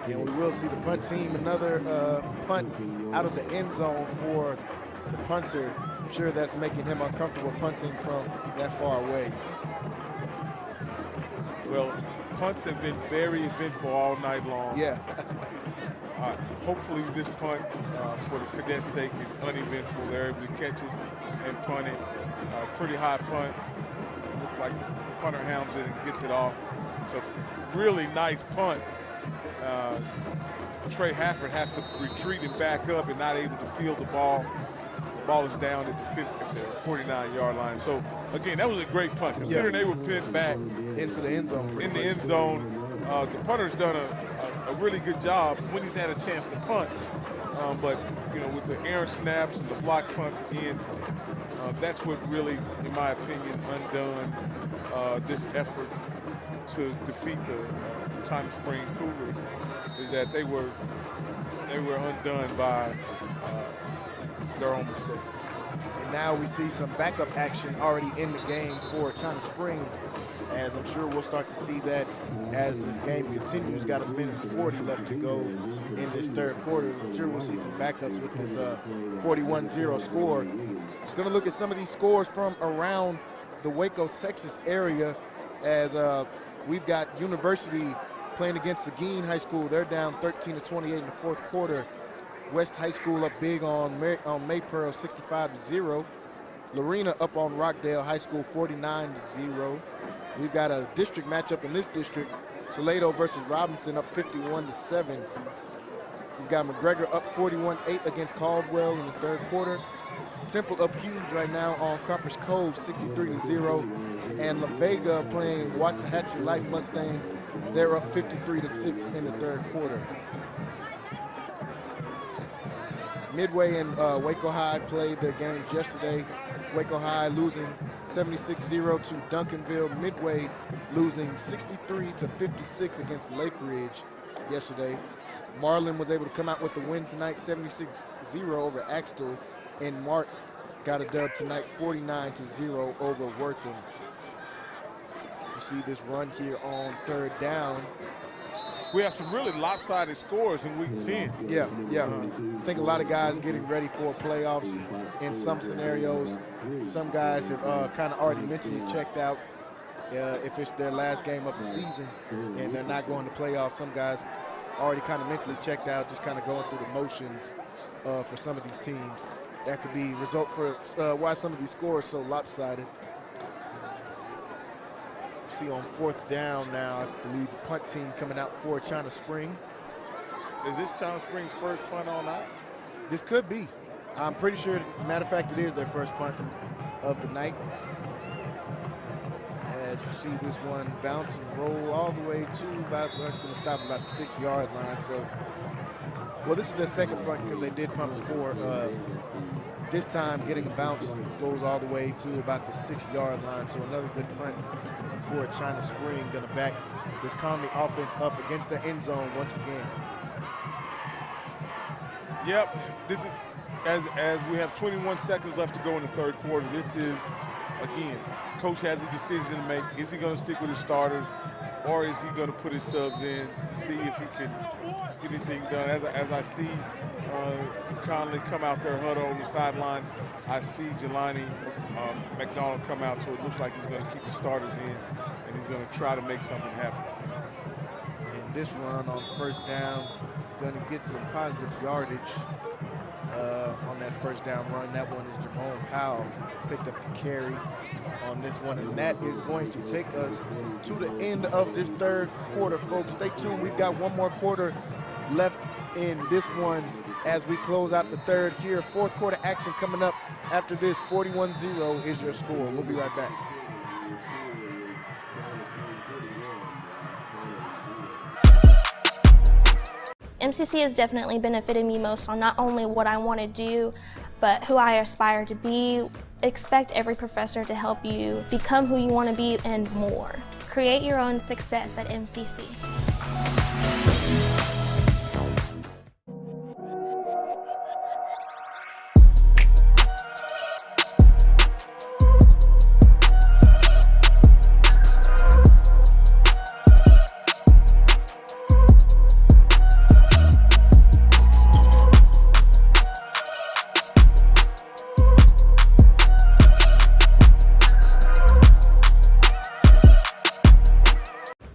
[SPEAKER 2] And we will see the punt team, another punt out of the end zone for the punter. I'm sure that's making him uncomfortable punting from that far away.
[SPEAKER 1] Well, punts have been very eventful all night long.
[SPEAKER 2] Yeah.
[SPEAKER 1] Hopefully this punt, for the cadets' sake, is uneventful. They're able to catch it and punt it. Pretty high punt. Looks like the punter hounds it and gets it off. It's a really nice punt. Trey Hafford has to retreat and back up and not able to field the ball. The ball is down at the 49-yard line. So, again, that was a great punt. Considering they were pinned back
[SPEAKER 2] into the end zone.
[SPEAKER 1] In the end zone, the punter's done a really good job when he's had a chance to punt. But, you know, with the errant snaps and the block punts in, that's what really, in my opinion, undone this effort to defeat the China Spring Cougars, is that they were undone by their own mistakes.
[SPEAKER 2] And now we see some backup action already in the game for China Spring, as I'm sure we'll start to see that as this game continues. Got a minute 40 left to go in this 3rd quarter. I'm sure we'll see some backups with this 41-0 score. Going to look at some of these scores from around the Waco, Texas area, as we've got University playing against Seguin High School. They're down 13-28 in the 4th quarter. West High School up big on Maypearl, 65-0. Lorena up on Rockdale High School, 49-0. We've got a district matchup in this district. Salado versus Robinson up 51-7. We've got McGregor up 41-8 against Caldwell in the 3rd quarter. Temple up huge right now on Carpers Cove, 63-0. And La Vega playing Waxahachie Life Mustangs. They're up 53-6 in the 3rd quarter. Midway and Waco High played their games yesterday. Waco High losing 76-0 to Duncanville. Midway losing 63-56 against Lake Ridge yesterday. Marlin was able to come out with the win tonight, 76-0 over Axtell. And Mark got a dub tonight, 49-0 over Wortham. You see this run here on 3rd down.
[SPEAKER 1] We have some really lopsided scores in week 10.
[SPEAKER 2] Yeah. I think a lot of guys getting ready for playoffs in some scenarios. Some guys have kind of already mentally checked out if it's their last game of the season and they're not going to playoffs. Some guys already kind of mentally checked out, just kind of going through the motions for some of these teams. That could be result for why some of these scores are so lopsided. See on 4th down now, I believe the punt team coming out for China Spring.
[SPEAKER 1] Is this China Spring's first punt all night?
[SPEAKER 2] This could be. I'm pretty sure, matter of fact, it is their first punt of the night. As you see this one bounce and roll all the way to about, we're going to stop about the 6-yard line. So, well, this is their second punt because they did punt before. This time getting a bounce goes all the way to about the 6-yard line. So another good punt for China Spring. Going to back this Conley offense up against the end zone once again.
[SPEAKER 1] Yep, this is as we have 21 seconds left to go in the third quarter. This is, again, coach has a decision to make. Is he going to stick with his starters, or is he going to put his subs in, see if he can get anything done? As I see Conley come out there, huddle on the sideline, I see Jelani McDonald come out, so it looks like he's going to keep his starters in, and he's going to try to make something happen.
[SPEAKER 2] And this run on 1st down, going to get some positive yardage on that 1st down run. That one is Jerome Powell picked up the carry on this one, and that is going to take us to the end of this third quarter, folks. Stay tuned. We've got one more quarter left in this one as we close out the third here. Fourth quarter action coming up after this. 41-0 is your score. We'll be right back.
[SPEAKER 3] MCC has definitely benefited me most on not only what I want to do, but who I aspire to be. Expect every professor to help you become who you want to be and more. Create your own success at MCC.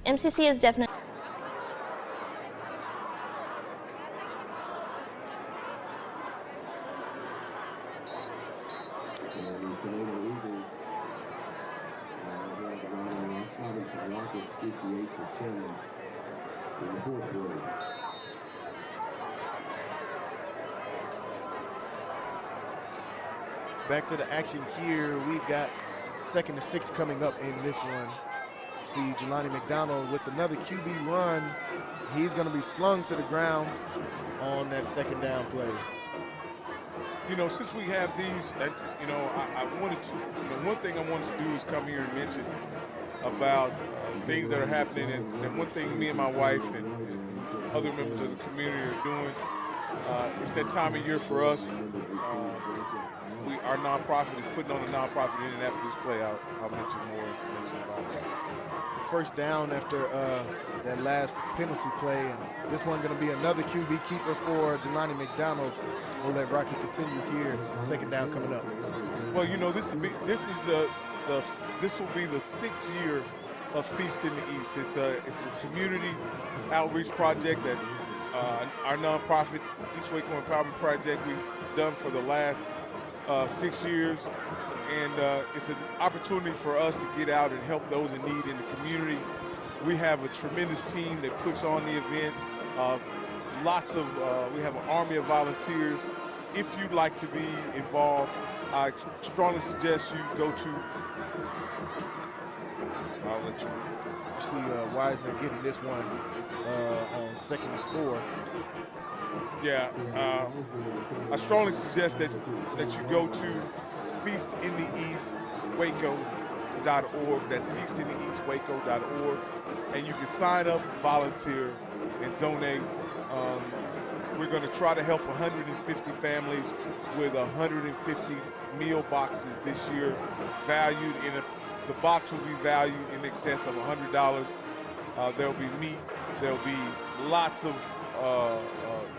[SPEAKER 3] MCC is definitely
[SPEAKER 2] Back to the action here. We've got 2nd and 6 coming up in this one. See Jelani McDonald with another QB run. He's going to be slung to the ground on that 2nd down play.
[SPEAKER 1] You know, since we have these, I wanted to, one thing I wanted to do is come here and mention about things that are happening. And one thing me and my wife and other members of the community are doing, it's that time of year for us. Our nonprofit is putting on a nonprofit event, and after this play, I'll mention more information about it.
[SPEAKER 2] 1st down after that last penalty play, and this one going to be another QB keeper for Jelani McDonald. We'll let Rocky continue here. 2nd down coming up.
[SPEAKER 1] Well, this will be the 6th year of Feast in the East. It's a community outreach project that our nonprofit East Waco Empowerment Project we've done for the last 6 years, and it's an opportunity for us to get out and help those in need in the community. We have a tremendous team that puts on the event. We have an army of volunteers. If you'd like to be involved, I strongly suggest you go to, I'll let you.
[SPEAKER 2] You see Wisner getting this one on 2nd and 4.
[SPEAKER 1] Yeah, I strongly suggest that you go to feastintheeastwaco.org. That's feastintheeastwaco.org, and you can sign up, volunteer, and donate. We're going to try to help 150 families with 150 meal boxes this year, valued the box will be valued in excess of $100. There'll be meat. There'll be lots of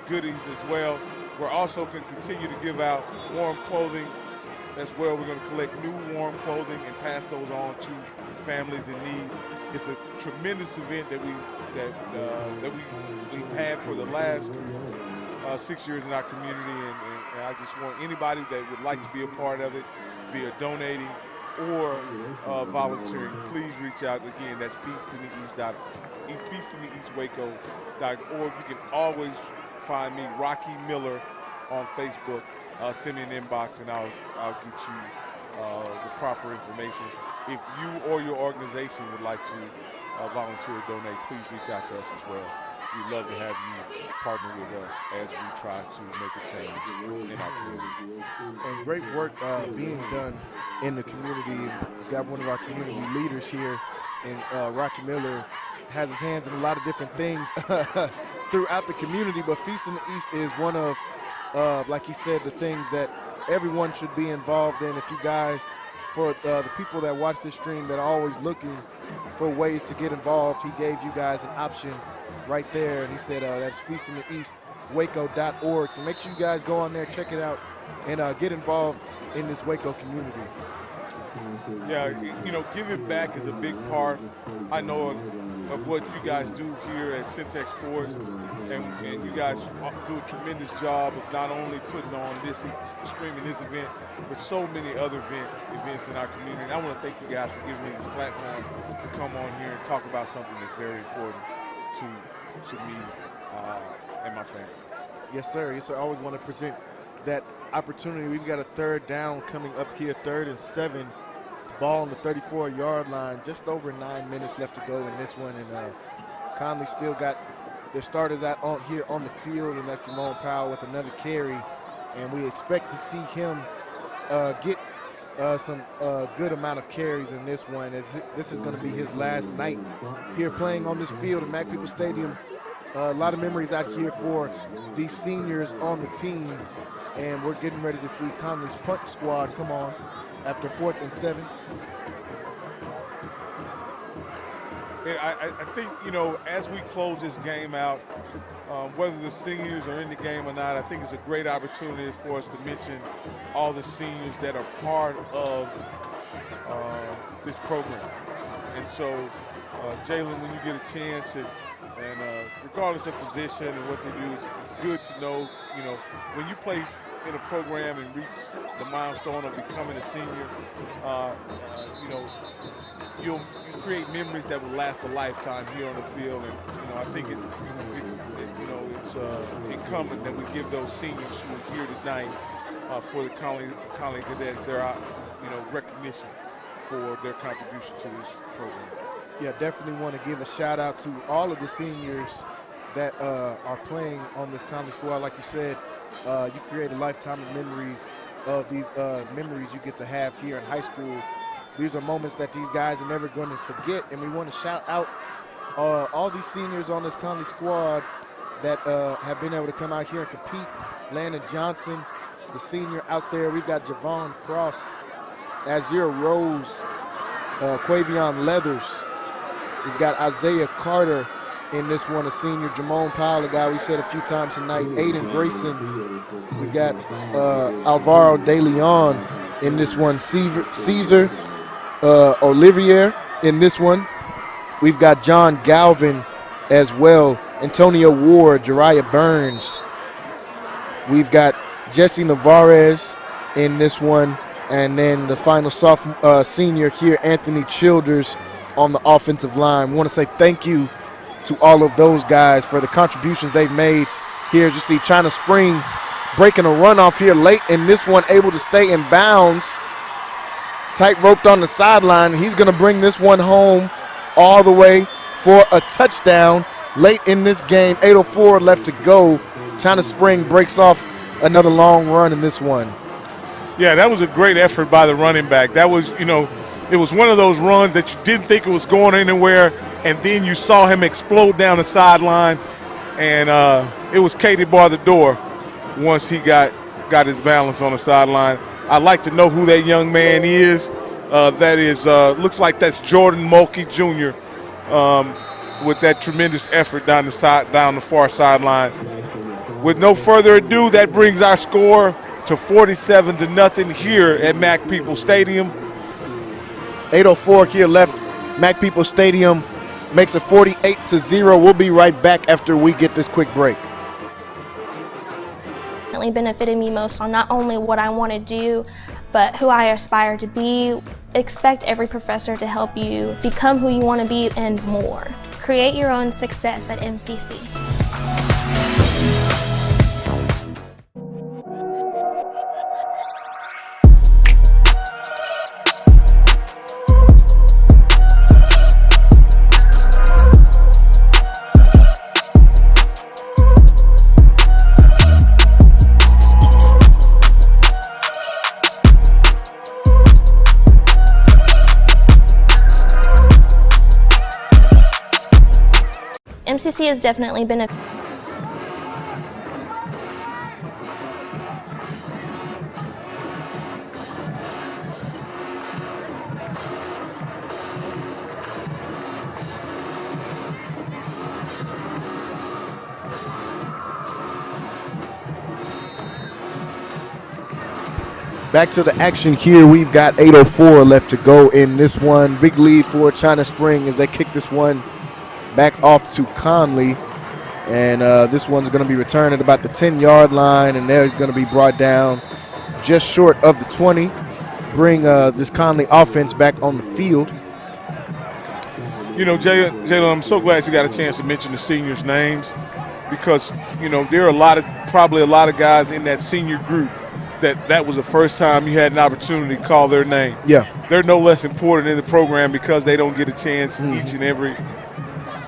[SPEAKER 1] goodies as well. We're also going to continue to give out warm clothing as well. We're going to collect new warm clothing and pass those on to families in need. It's a tremendous event that we've had for the last 6 years in our community, and I just want anybody that would like to be a part of it via donating or volunteering, please reach out. Again, that's feastintheeast.waco.org. You can always find me, Rocky Miller, on Facebook. Send me an inbox, and I'll get you the proper information. If you or your organization would like to volunteer or donate, please reach out to us as well. We'd love to have you partner with us as we try to make a change in our community.
[SPEAKER 2] And great work being done in the community. We've got one of our community leaders here, and Rocky Miller has his hands in a lot of different things throughout the community, but Feast in the East is one of, like he said, the things that everyone should be involved in. If you guys, for the people that watch this stream that are always looking for ways to get involved, he gave you guys an option right there, and he said that's feastintheeastwaco.org. So make sure you guys go on there, check it out, and get involved in this Waco community.
[SPEAKER 1] Yeah, giving back is a big part, I know, of what you guys do here at Centex Sports, and you guys do a tremendous job of not only putting on this, streaming this event, but so many other events in our community. And I want to thank you guys for giving me this platform to come on here and talk about something that's very important to me and my family.
[SPEAKER 2] Yes, sir. Yes, sir. I always want to present that opportunity. We've got a third down coming up here, 3rd and 7. Ball on the 34-yard line. Just over 9 minutes left to go in this one. And Conley still got their starters out here on the field, and that's Jamon Powell with another carry. And we expect to see him get some good amount of carries in this one, as this is going to be his last night here playing on this field at Mac Peoples Stadium. A lot of memories out here for these seniors on the team, and we're getting ready to see Conley's punt squad come on after 4th and 7.
[SPEAKER 1] I think, as we close this game out, whether the seniors are in the game or not, I think it's a great opportunity for us to mention all the seniors that are part of this program. And so, Jalen, when you get a chance, and regardless of position and what they do, it's good to know, when you play in a program and reach the milestone of becoming a senior, you'll create memories that will last a lifetime here on the field. And I think it's incumbent that we give those seniors who are here tonight for the Conley Cadets their recognition for their contribution to this program.
[SPEAKER 2] Yeah, definitely want to give a shout out to all of the seniors that are playing on this Conley squad. Like you said, you create a lifetime of memories of these memories you get to have here in high school. These are moments that these guys are never going to forget, and we want to shout out all these seniors on this Conley squad that have been able to come out here and compete. Landon Johnson, the senior out there. We've got Javon Cross, Azir Rose, Quavion Leathers. We've got Isaiah Carter in this one, a senior. Jamon Powell, a guy we've said a few times tonight. Aiden Grayson. We've got Alvaro De Leon in this one. Caesar Olivier in this one. We've got John Galvin as well. Antonio Ward, Jariah Burns. We've got Jesse Navarez in this one. And then the final senior here, Anthony Childers, on the offensive line. We want to say thank you to all of those guys for the contributions they've made here. As you see, China Spring breaking a runoff here late in this one, able to stay in bounds. Tight roped on the sideline. He's going to bring this one home all the way for a touchdown late in this game. 8:04 left to go. China Spring breaks off another long run in this one.
[SPEAKER 1] Yeah, that was a great effort by the running back. That was, it was one of those runs that you didn't think it was going anywhere, and then you saw him explode down the sideline, and it was Katie bar the door once he got his balance on the sideline. I'd like to know who that young man is. That is, looks like that's Jordan Mulkey Jr. With that tremendous effort down the far sideline. With no further ado, that brings our score to 47-0 here at Mac Peoples Stadium.
[SPEAKER 2] 8:04 here left. Mac Peoples Stadium makes it 48-0. We'll be right back after we get this quick break.
[SPEAKER 3] Benefited me most on not only what I want to do, but who I aspire to be. Expect every professor to help you become who you want to be and more. Create your own success at MCC. MCC has definitely been a
[SPEAKER 2] Back to the action here. We've got 8:04 left to go in this one. Big lead for China Spring as they kick this one back off to Conley. And this one's going to be returned at about the 10-yard line, and they're going to be brought down just short of the 20. Bring this Conley offense back on the field.
[SPEAKER 1] You know, Jalen, I'm so glad you got a chance to mention the seniors' names because, you know, there are probably a lot of guys in that senior group that was the first time you had an opportunity to call their name.
[SPEAKER 2] Yeah.
[SPEAKER 1] They're no less important in the program because they don't get a chance each and every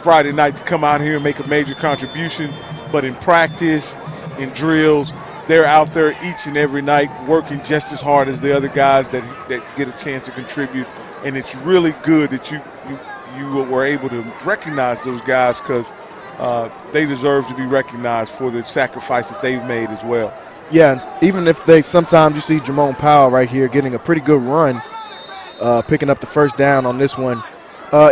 [SPEAKER 1] Friday night to come out here and make a major contribution. But in practice, in drills, they're out there each and every night working just as hard as the other guys that get a chance to contribute. And it's really good that you were able to recognize those guys because they deserve to be recognized for the sacrifices they've made as well.
[SPEAKER 2] Yeah, even if sometimes you see Jermone Powell right here getting a pretty good run, picking up the first down on this one.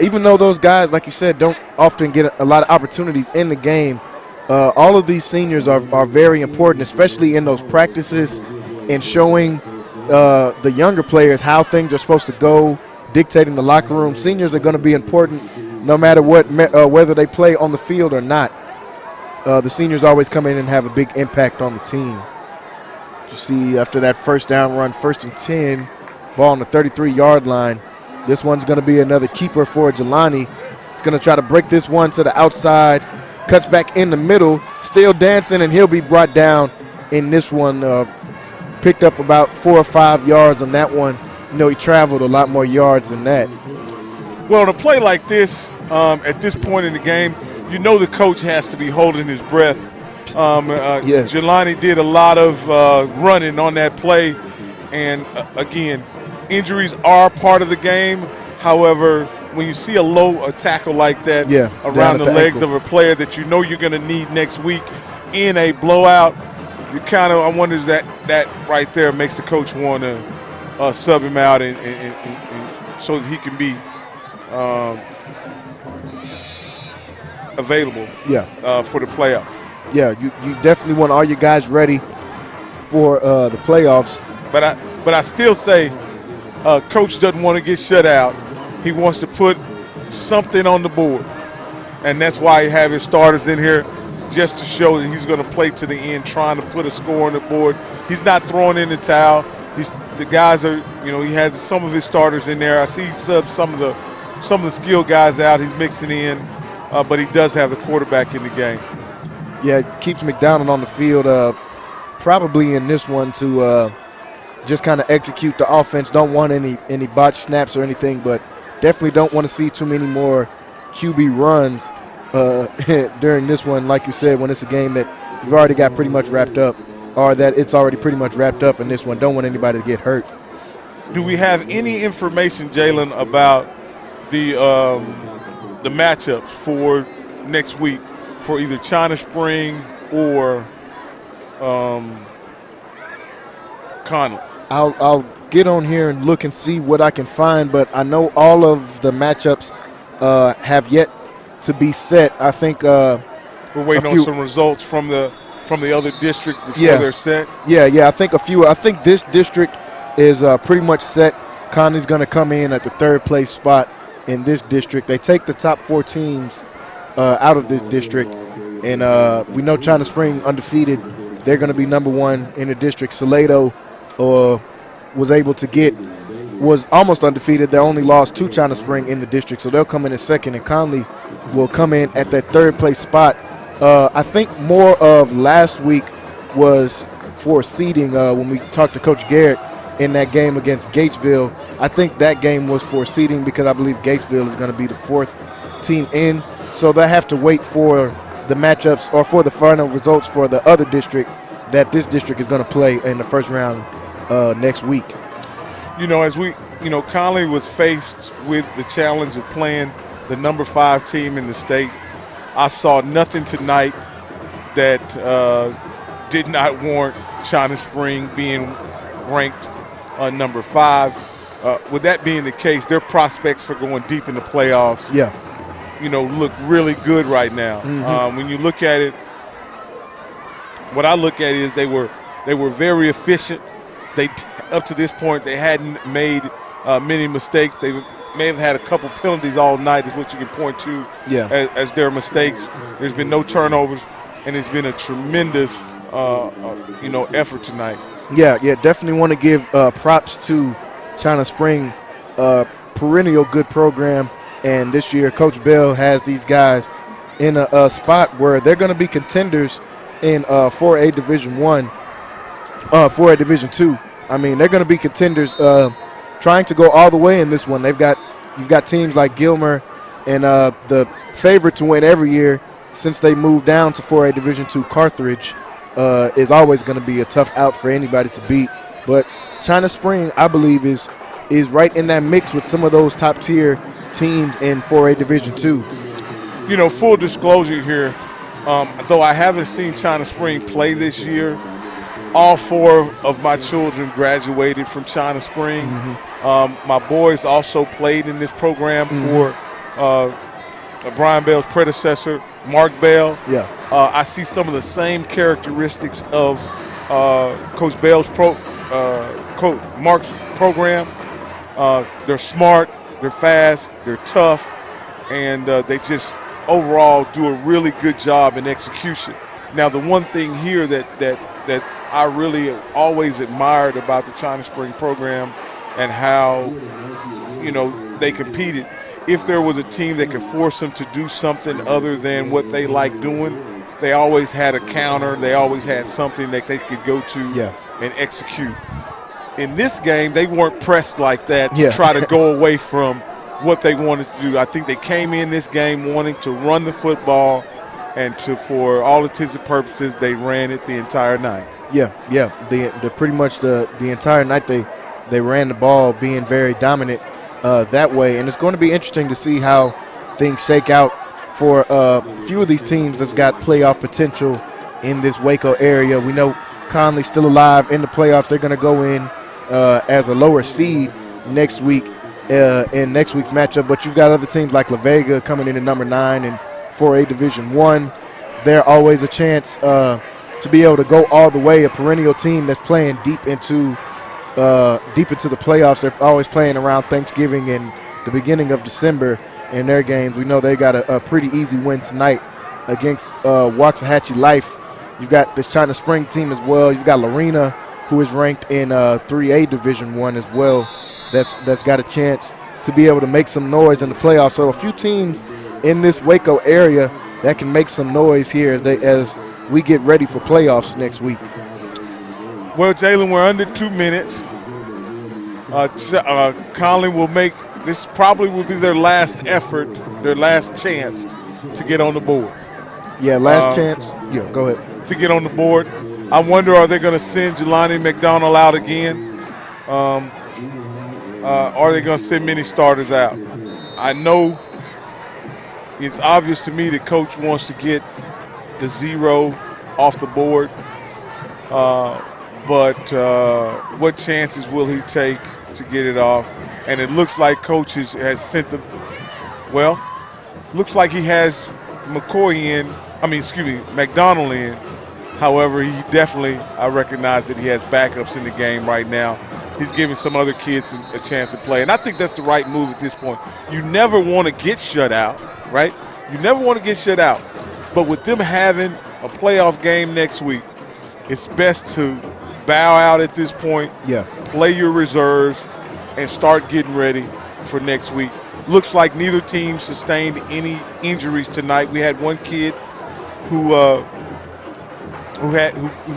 [SPEAKER 2] Even though those guys, like you said, don't often get a lot of opportunities in the game, all of these seniors are very important, especially in those practices and showing the younger players how things are supposed to go, dictating the locker room. Seniors are going to be important no matter whether they play on the field or not. The seniors always come in and have a big impact on the team. You see after that first down run, 1st and 10, ball on the 33-yard line. This one's going to be another keeper for Jelani. It's going to try to break this one to the outside, cuts back in the middle, still dancing, and he'll be brought down in this one. Picked up about 4 or 5 yards on that one. You know, he traveled a lot more yards than that.
[SPEAKER 1] Well, in a play like this, at this point in the game, you know the coach has to be holding his breath.
[SPEAKER 2] Yes.
[SPEAKER 1] Jelani did a lot of running on that play. And, again, injuries are part of the game. However, when you see a tackle like that around the legs of a player that you know you're going to need next week in a blowout, you kind of – I wonder if that right there makes the coach want to sub him out and so that he can be available for the playoffs.
[SPEAKER 2] Yeah, you definitely want all your guys ready for the playoffs.
[SPEAKER 1] But I still say coach doesn't want to get shut out. He wants to put something on the board. And that's why he have his starters in here just to show that he's going to play to the end, trying to put a score on the board. He's not throwing in the towel. The guys are, you know, he has some of his starters in there. I see he subs some of the skilled guys out. He's mixing in, but he does have the quarterback in the game.
[SPEAKER 2] Yeah, it keeps McDonald on the field probably in this one to just kind of execute the offense. Don't want any botched snaps or anything, but definitely don't want to see too many more QB runs during this one, like you said, when it's a game that you've already got pretty much wrapped up or that it's already pretty much wrapped up in this one. Don't want anybody to get hurt.
[SPEAKER 1] Do we have any information, Jalen, about the matchups for next week for either China Spring or Conley?
[SPEAKER 2] I'll get on here and look and see what I can find, but I know all of the matchups have yet to be set. I think
[SPEAKER 1] we're waiting on some results from the other district before they're set.
[SPEAKER 2] Yeah. I think this district is pretty much set. Conley's going to come in at the 3rd place spot in this district. They take the top 4 teams out of this district, and we know China Spring undefeated. They're going to be number 1 in the district. Salado was able to get was almost undefeated. They only lost to China Spring in the district, so they'll come in at second, and Conley will come in at that third-place spot. I think more of last week was for seeding when we talked to Coach Garrett in that game against Gatesville. I think that game was for seeding because I believe Gatesville is going to be the 4th team in, so they have to wait for the matchups or for the final results for the other district that this district is going to play in the first round next week.
[SPEAKER 1] As Conley was faced with the challenge of playing the number 5 team in the state. I saw nothing tonight that did not warrant China Spring being ranked number 5. With that being the case, their prospects for going deep in the playoffs, look really good right now. When you look at it, what I look at is they were very efficient. They up to this point they hadn't made many mistakes. They may have had a couple penalties all night, is what you can point to as their mistakes. There's been no turnovers, and it's been a tremendous effort tonight. Yeah,
[SPEAKER 2] definitely want to give props to China Spring, perennial good program, and this year Coach Bell has these guys in a spot where they're going to be contenders in 4A Division 1, 4A Division 2. I mean, they're going to be contenders trying to go all the way in this one. You've got teams like Gilmer and the favorite to win every year since they moved down to 4A Division 2, Carthage, is always going to be a tough out for anybody to beat. But China Spring, I believe, is right in that mix with some of those top-tier teams in 4A Division 2.
[SPEAKER 1] Full disclosure here, though I haven't seen China Spring play this year, all 4 of my children graduated from China Spring. My boys also played in this program for Brian Bell's predecessor, Mark Bell. I see some of the same characteristics of Coach Bell's Coach Mark's program. They're smart, they're fast, they're tough, and they just overall do a really good job in execution. Now, the one thing here that I really always admired about the China Spring program and how, they competed. If there was a team that could force them to do something other than what they like doing, they always had a counter. They always had something that they could go to and execute. In this game, they weren't pressed like that to try to go away from what they wanted to do. I think they came in this game wanting to run the football, and for all intents and purposes, they ran it the entire night.
[SPEAKER 2] The pretty much the entire night they ran the ball, being very dominant that way. And it's going to be interesting to see how things shake out for a few of these teams that's got playoff potential in this Waco area. We know Conley's still alive in the playoffs. They're going to go in as a lower seed next week in next week's matchup. But you've got other teams like La Vega coming in at number 9 in 4A Division 1. They're always a chance to be able to go all the way, a perennial team that's playing deep into the playoffs. They're always playing around Thanksgiving and the beginning of December in their games. We know they got a pretty easy win tonight against Waxahachie Life. You've got this China Spring team as well. You've got Lorena, who is ranked in 3A Division 1 as well. That's got a chance to be able to make some noise in the playoffs. So a few teams in this Waco area that can make some noise here as we get ready for playoffs next week.
[SPEAKER 1] Well, Jalen, we're under 2 minutes. Conley will make this, probably will be their last effort, their last chance to get on the board.
[SPEAKER 2] Last chance. Go ahead.
[SPEAKER 1] To get on the board. I wonder, are they going to send Jelani McDonald out again? Are they going to send many starters out? I know it's obvious to me that Coach wants to get the 0 off the board. But what chances will he take to get it off? And it looks like Coach has sent them. Well, looks like he has McDonald in. However, he definitely, I recognize that he has backups in the game right now. He's giving some other kids a chance to play. And I think that's the right move at this point. You never want to get shut out, right? You never want to get shut out. But with them having a playoff game next week, it's best to bow out at this point, play your reserves, and start getting ready for next week. Looks like neither team sustained any injuries tonight. We had one kid who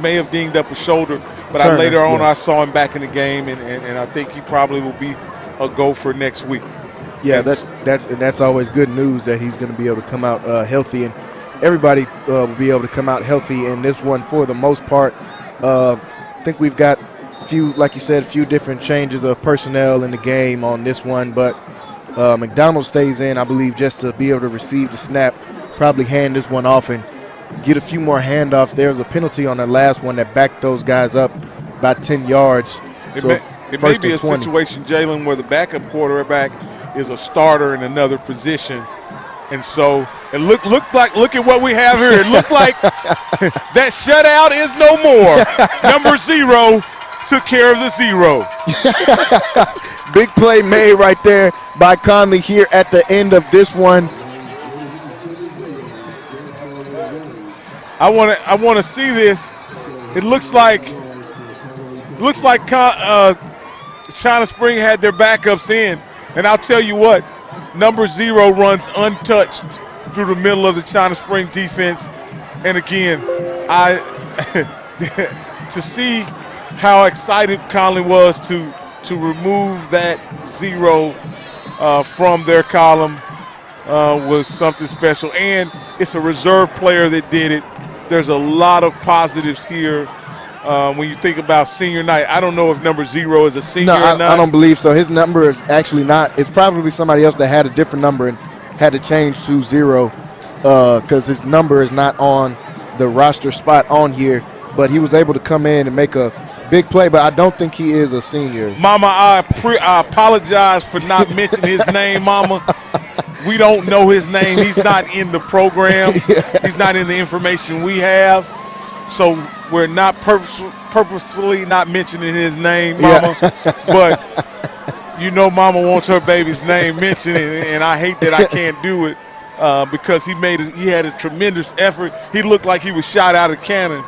[SPEAKER 1] may have dinged up a shoulder, but later on I saw him back in the game, and I think he probably will be a go for next week.
[SPEAKER 2] Yeah, that's always good news that he's going to be able to come out healthy, and everybody will be able to come out healthy in this one for the most part. I think we've got a few different changes of personnel in the game on this one, but McDonald stays in, I believe, just to be able to receive the snap, probably hand this one off and get a few more handoffs. There was a penalty on that last one that backed those guys up about 10 yards.
[SPEAKER 1] It may be a situation, Jalen, where the backup quarterback is a starter in another position. And so it look at what we have here. It looked like that shutout is no more. Number 0 took care of the 0.
[SPEAKER 2] Big play made right there by Conley here at the end of this one.
[SPEAKER 1] I want to see this. It looks like China Spring had their backups in, and I'll tell you what, number 0 runs untouched through the middle of the China Spring defense. And again, to see how excited Conley was to remove that 0 from their column was something special. And it's a reserve player that did it. There's a lot of positives here when you think about senior night. I don't know if number 0 is a senior or not.
[SPEAKER 2] I don't believe so. His number is actually not. It's probably somebody else that had a different number and had to change to 0 because his number is not on the roster spot on here. But he was able to come in and make a big play, but I don't think he is a senior.
[SPEAKER 1] Mama, I apologize for not mentioning his name, Mama. We don't know his name. He's not in the program. He's not in the information we have. So we're not purposefully not mentioning his name, Mama. But Mama wants her baby's name mentioned, and I hate that I can't do it because he had a tremendous effort. He looked like he was shot out of cannon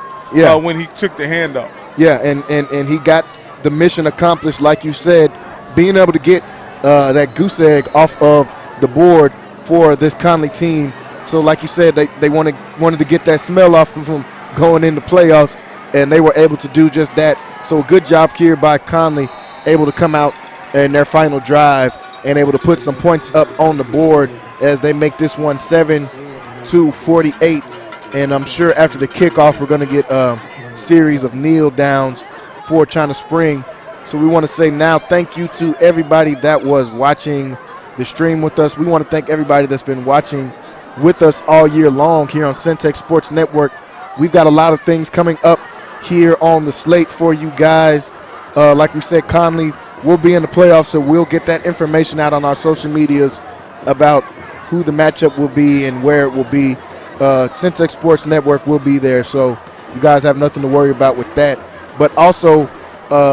[SPEAKER 1] when he took the handoff.
[SPEAKER 2] Yeah, and he got the mission accomplished, like you said, being able to get that goose egg off of the board for this Conley team. So like you said, they wanted to get that smell off of him going into playoffs, and they were able to do just that. So a good job here by Conley, able to come out in their final drive and able to put some points up on the board as they make this one 7-48. And I'm sure after the kickoff we're going to get a series of kneel downs for China Spring. So we want to say now thank you to everybody that was watching the stream with us. We want to thank everybody that's been watching with us all year long here on Centex Sports Network. We've got a lot of things coming up here on the slate for you guys. Like we said, Conley will be in the playoffs, so we'll get that information out on our social medias about who the matchup will be and where it will be. Centex Sports Network will be there, so you guys have nothing to worry about with that. But also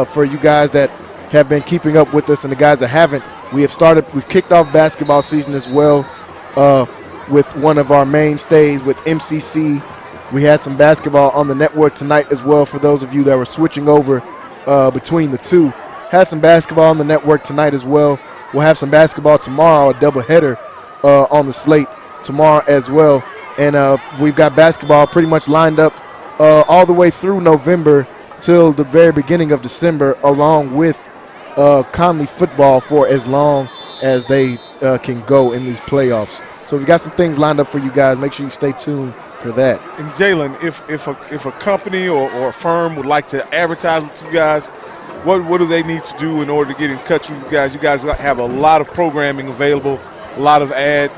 [SPEAKER 2] for you guys that have been keeping up with us and the guys that haven't, we've kicked off basketball season as well with one of our mainstays with MCC. We had some basketball on the network tonight as well for those of you that were switching over between the two. Had some basketball on the network tonight as well. We'll have some basketball tomorrow, a doubleheader on the slate tomorrow as well. And we've got basketball pretty much lined up all the way through November till the very beginning of December, along with Conley football for as long as they can go in these playoffs. So we've got some things lined up for you guys. Make sure you stay tuned for that.
[SPEAKER 1] And Jalen, if a company or a firm would like to advertise with you guys, what do they need to do in order to get in touch with you guys? You guys have a lot of programming available, a lot of a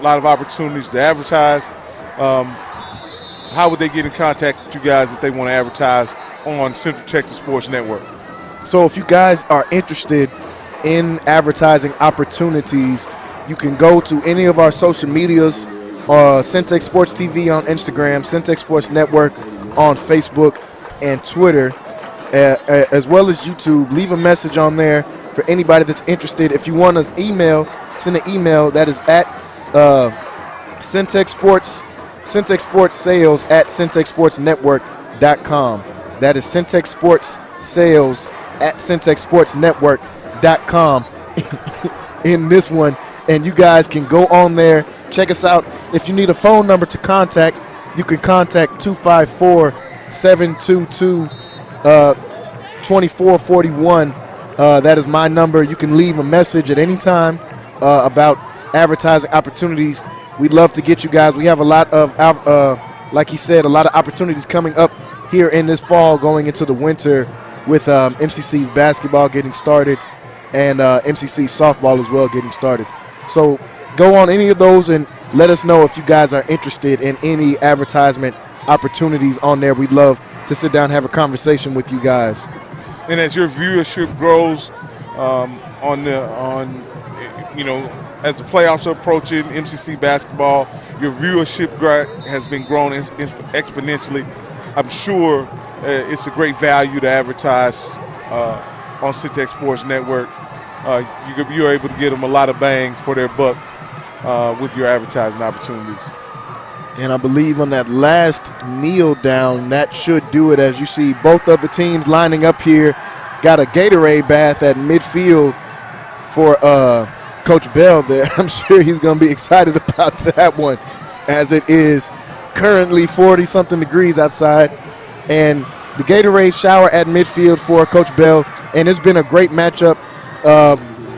[SPEAKER 1] lot of opportunities to advertise. How would they get in contact with you guys if they want to advertise on Central Texas Sports Network?
[SPEAKER 2] So if you guys are interested in advertising opportunities, you can go to any of our social medias, Centex Sports TV on Instagram, Centex Sports Network on Facebook and Twitter, as well as YouTube. Leave a message on there for anybody that's interested. If you want us email, send an email that is at Centex Sports Sales at CentexSportsNetwork.com. That is Centex Sports Sales at CentexSportsNetwork.com in this one. And you guys can go on there, check us out. If you need a phone number to contact, you can contact 254-722-2441. That is my number. You can leave a message at any time about advertising opportunities. We'd love to get you guys. We have a lot of, like he said, a lot of opportunities coming up here in this fall going into the winter with MCC's basketball getting started and MCC softball as well getting started. So go on any of those and let us know if you guys are interested in any advertisement opportunities on there. We'd love to sit down and have a conversation with you guys.
[SPEAKER 1] And as your viewership grows as the playoffs are approaching, MCC basketball, your viewership has been growing exponentially. I'm sure it's a great value to advertise on Centex Sports Network. You're able to get them a lot of bang for their buck with your advertising opportunities.
[SPEAKER 2] And I believe on that last kneel down, that should do it. As you see, both of the teams lining up here. Got a Gatorade bath at midfield for Coach Bell there. I'm sure he's going to be excited about that one, as it is currently 40-something degrees outside. And the Gatorade shower at midfield for Coach Bell. And it's been a great matchup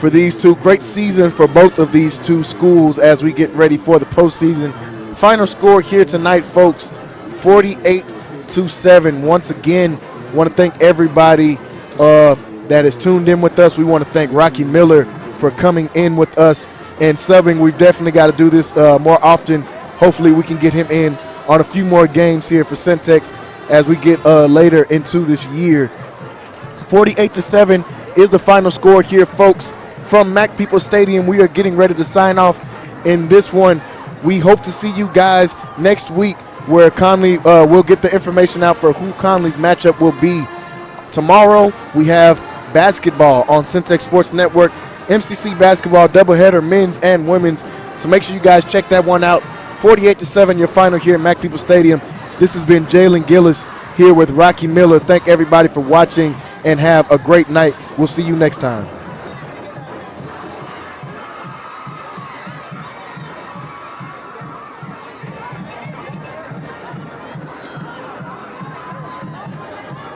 [SPEAKER 2] for these two. Great season for both of these two schools as we get ready for the postseason. Final score here tonight, folks, 48-7. Once again, want to thank everybody that is tuned in with us. We want to thank Rocky Miller for coming in with us and subbing. We've definitely got to do this more often. Hopefully we can get him in on a few more games here for Centex as we get later into this year. 48-7 is the final score here, folks, from Mac People Stadium. We are getting ready to sign off in this one. We hope to see you guys next week where Conley will get the information out for who Conley's matchup will be. Tomorrow we have basketball on Centex Sports Network, MCC basketball doubleheader, men's and women's. So make sure you guys check that one out. 48-7, your final here at Mac People Stadium. This has been Jalen Gillis here with Rocky Miller. Thank everybody for watching and have a great night. We'll see you next time.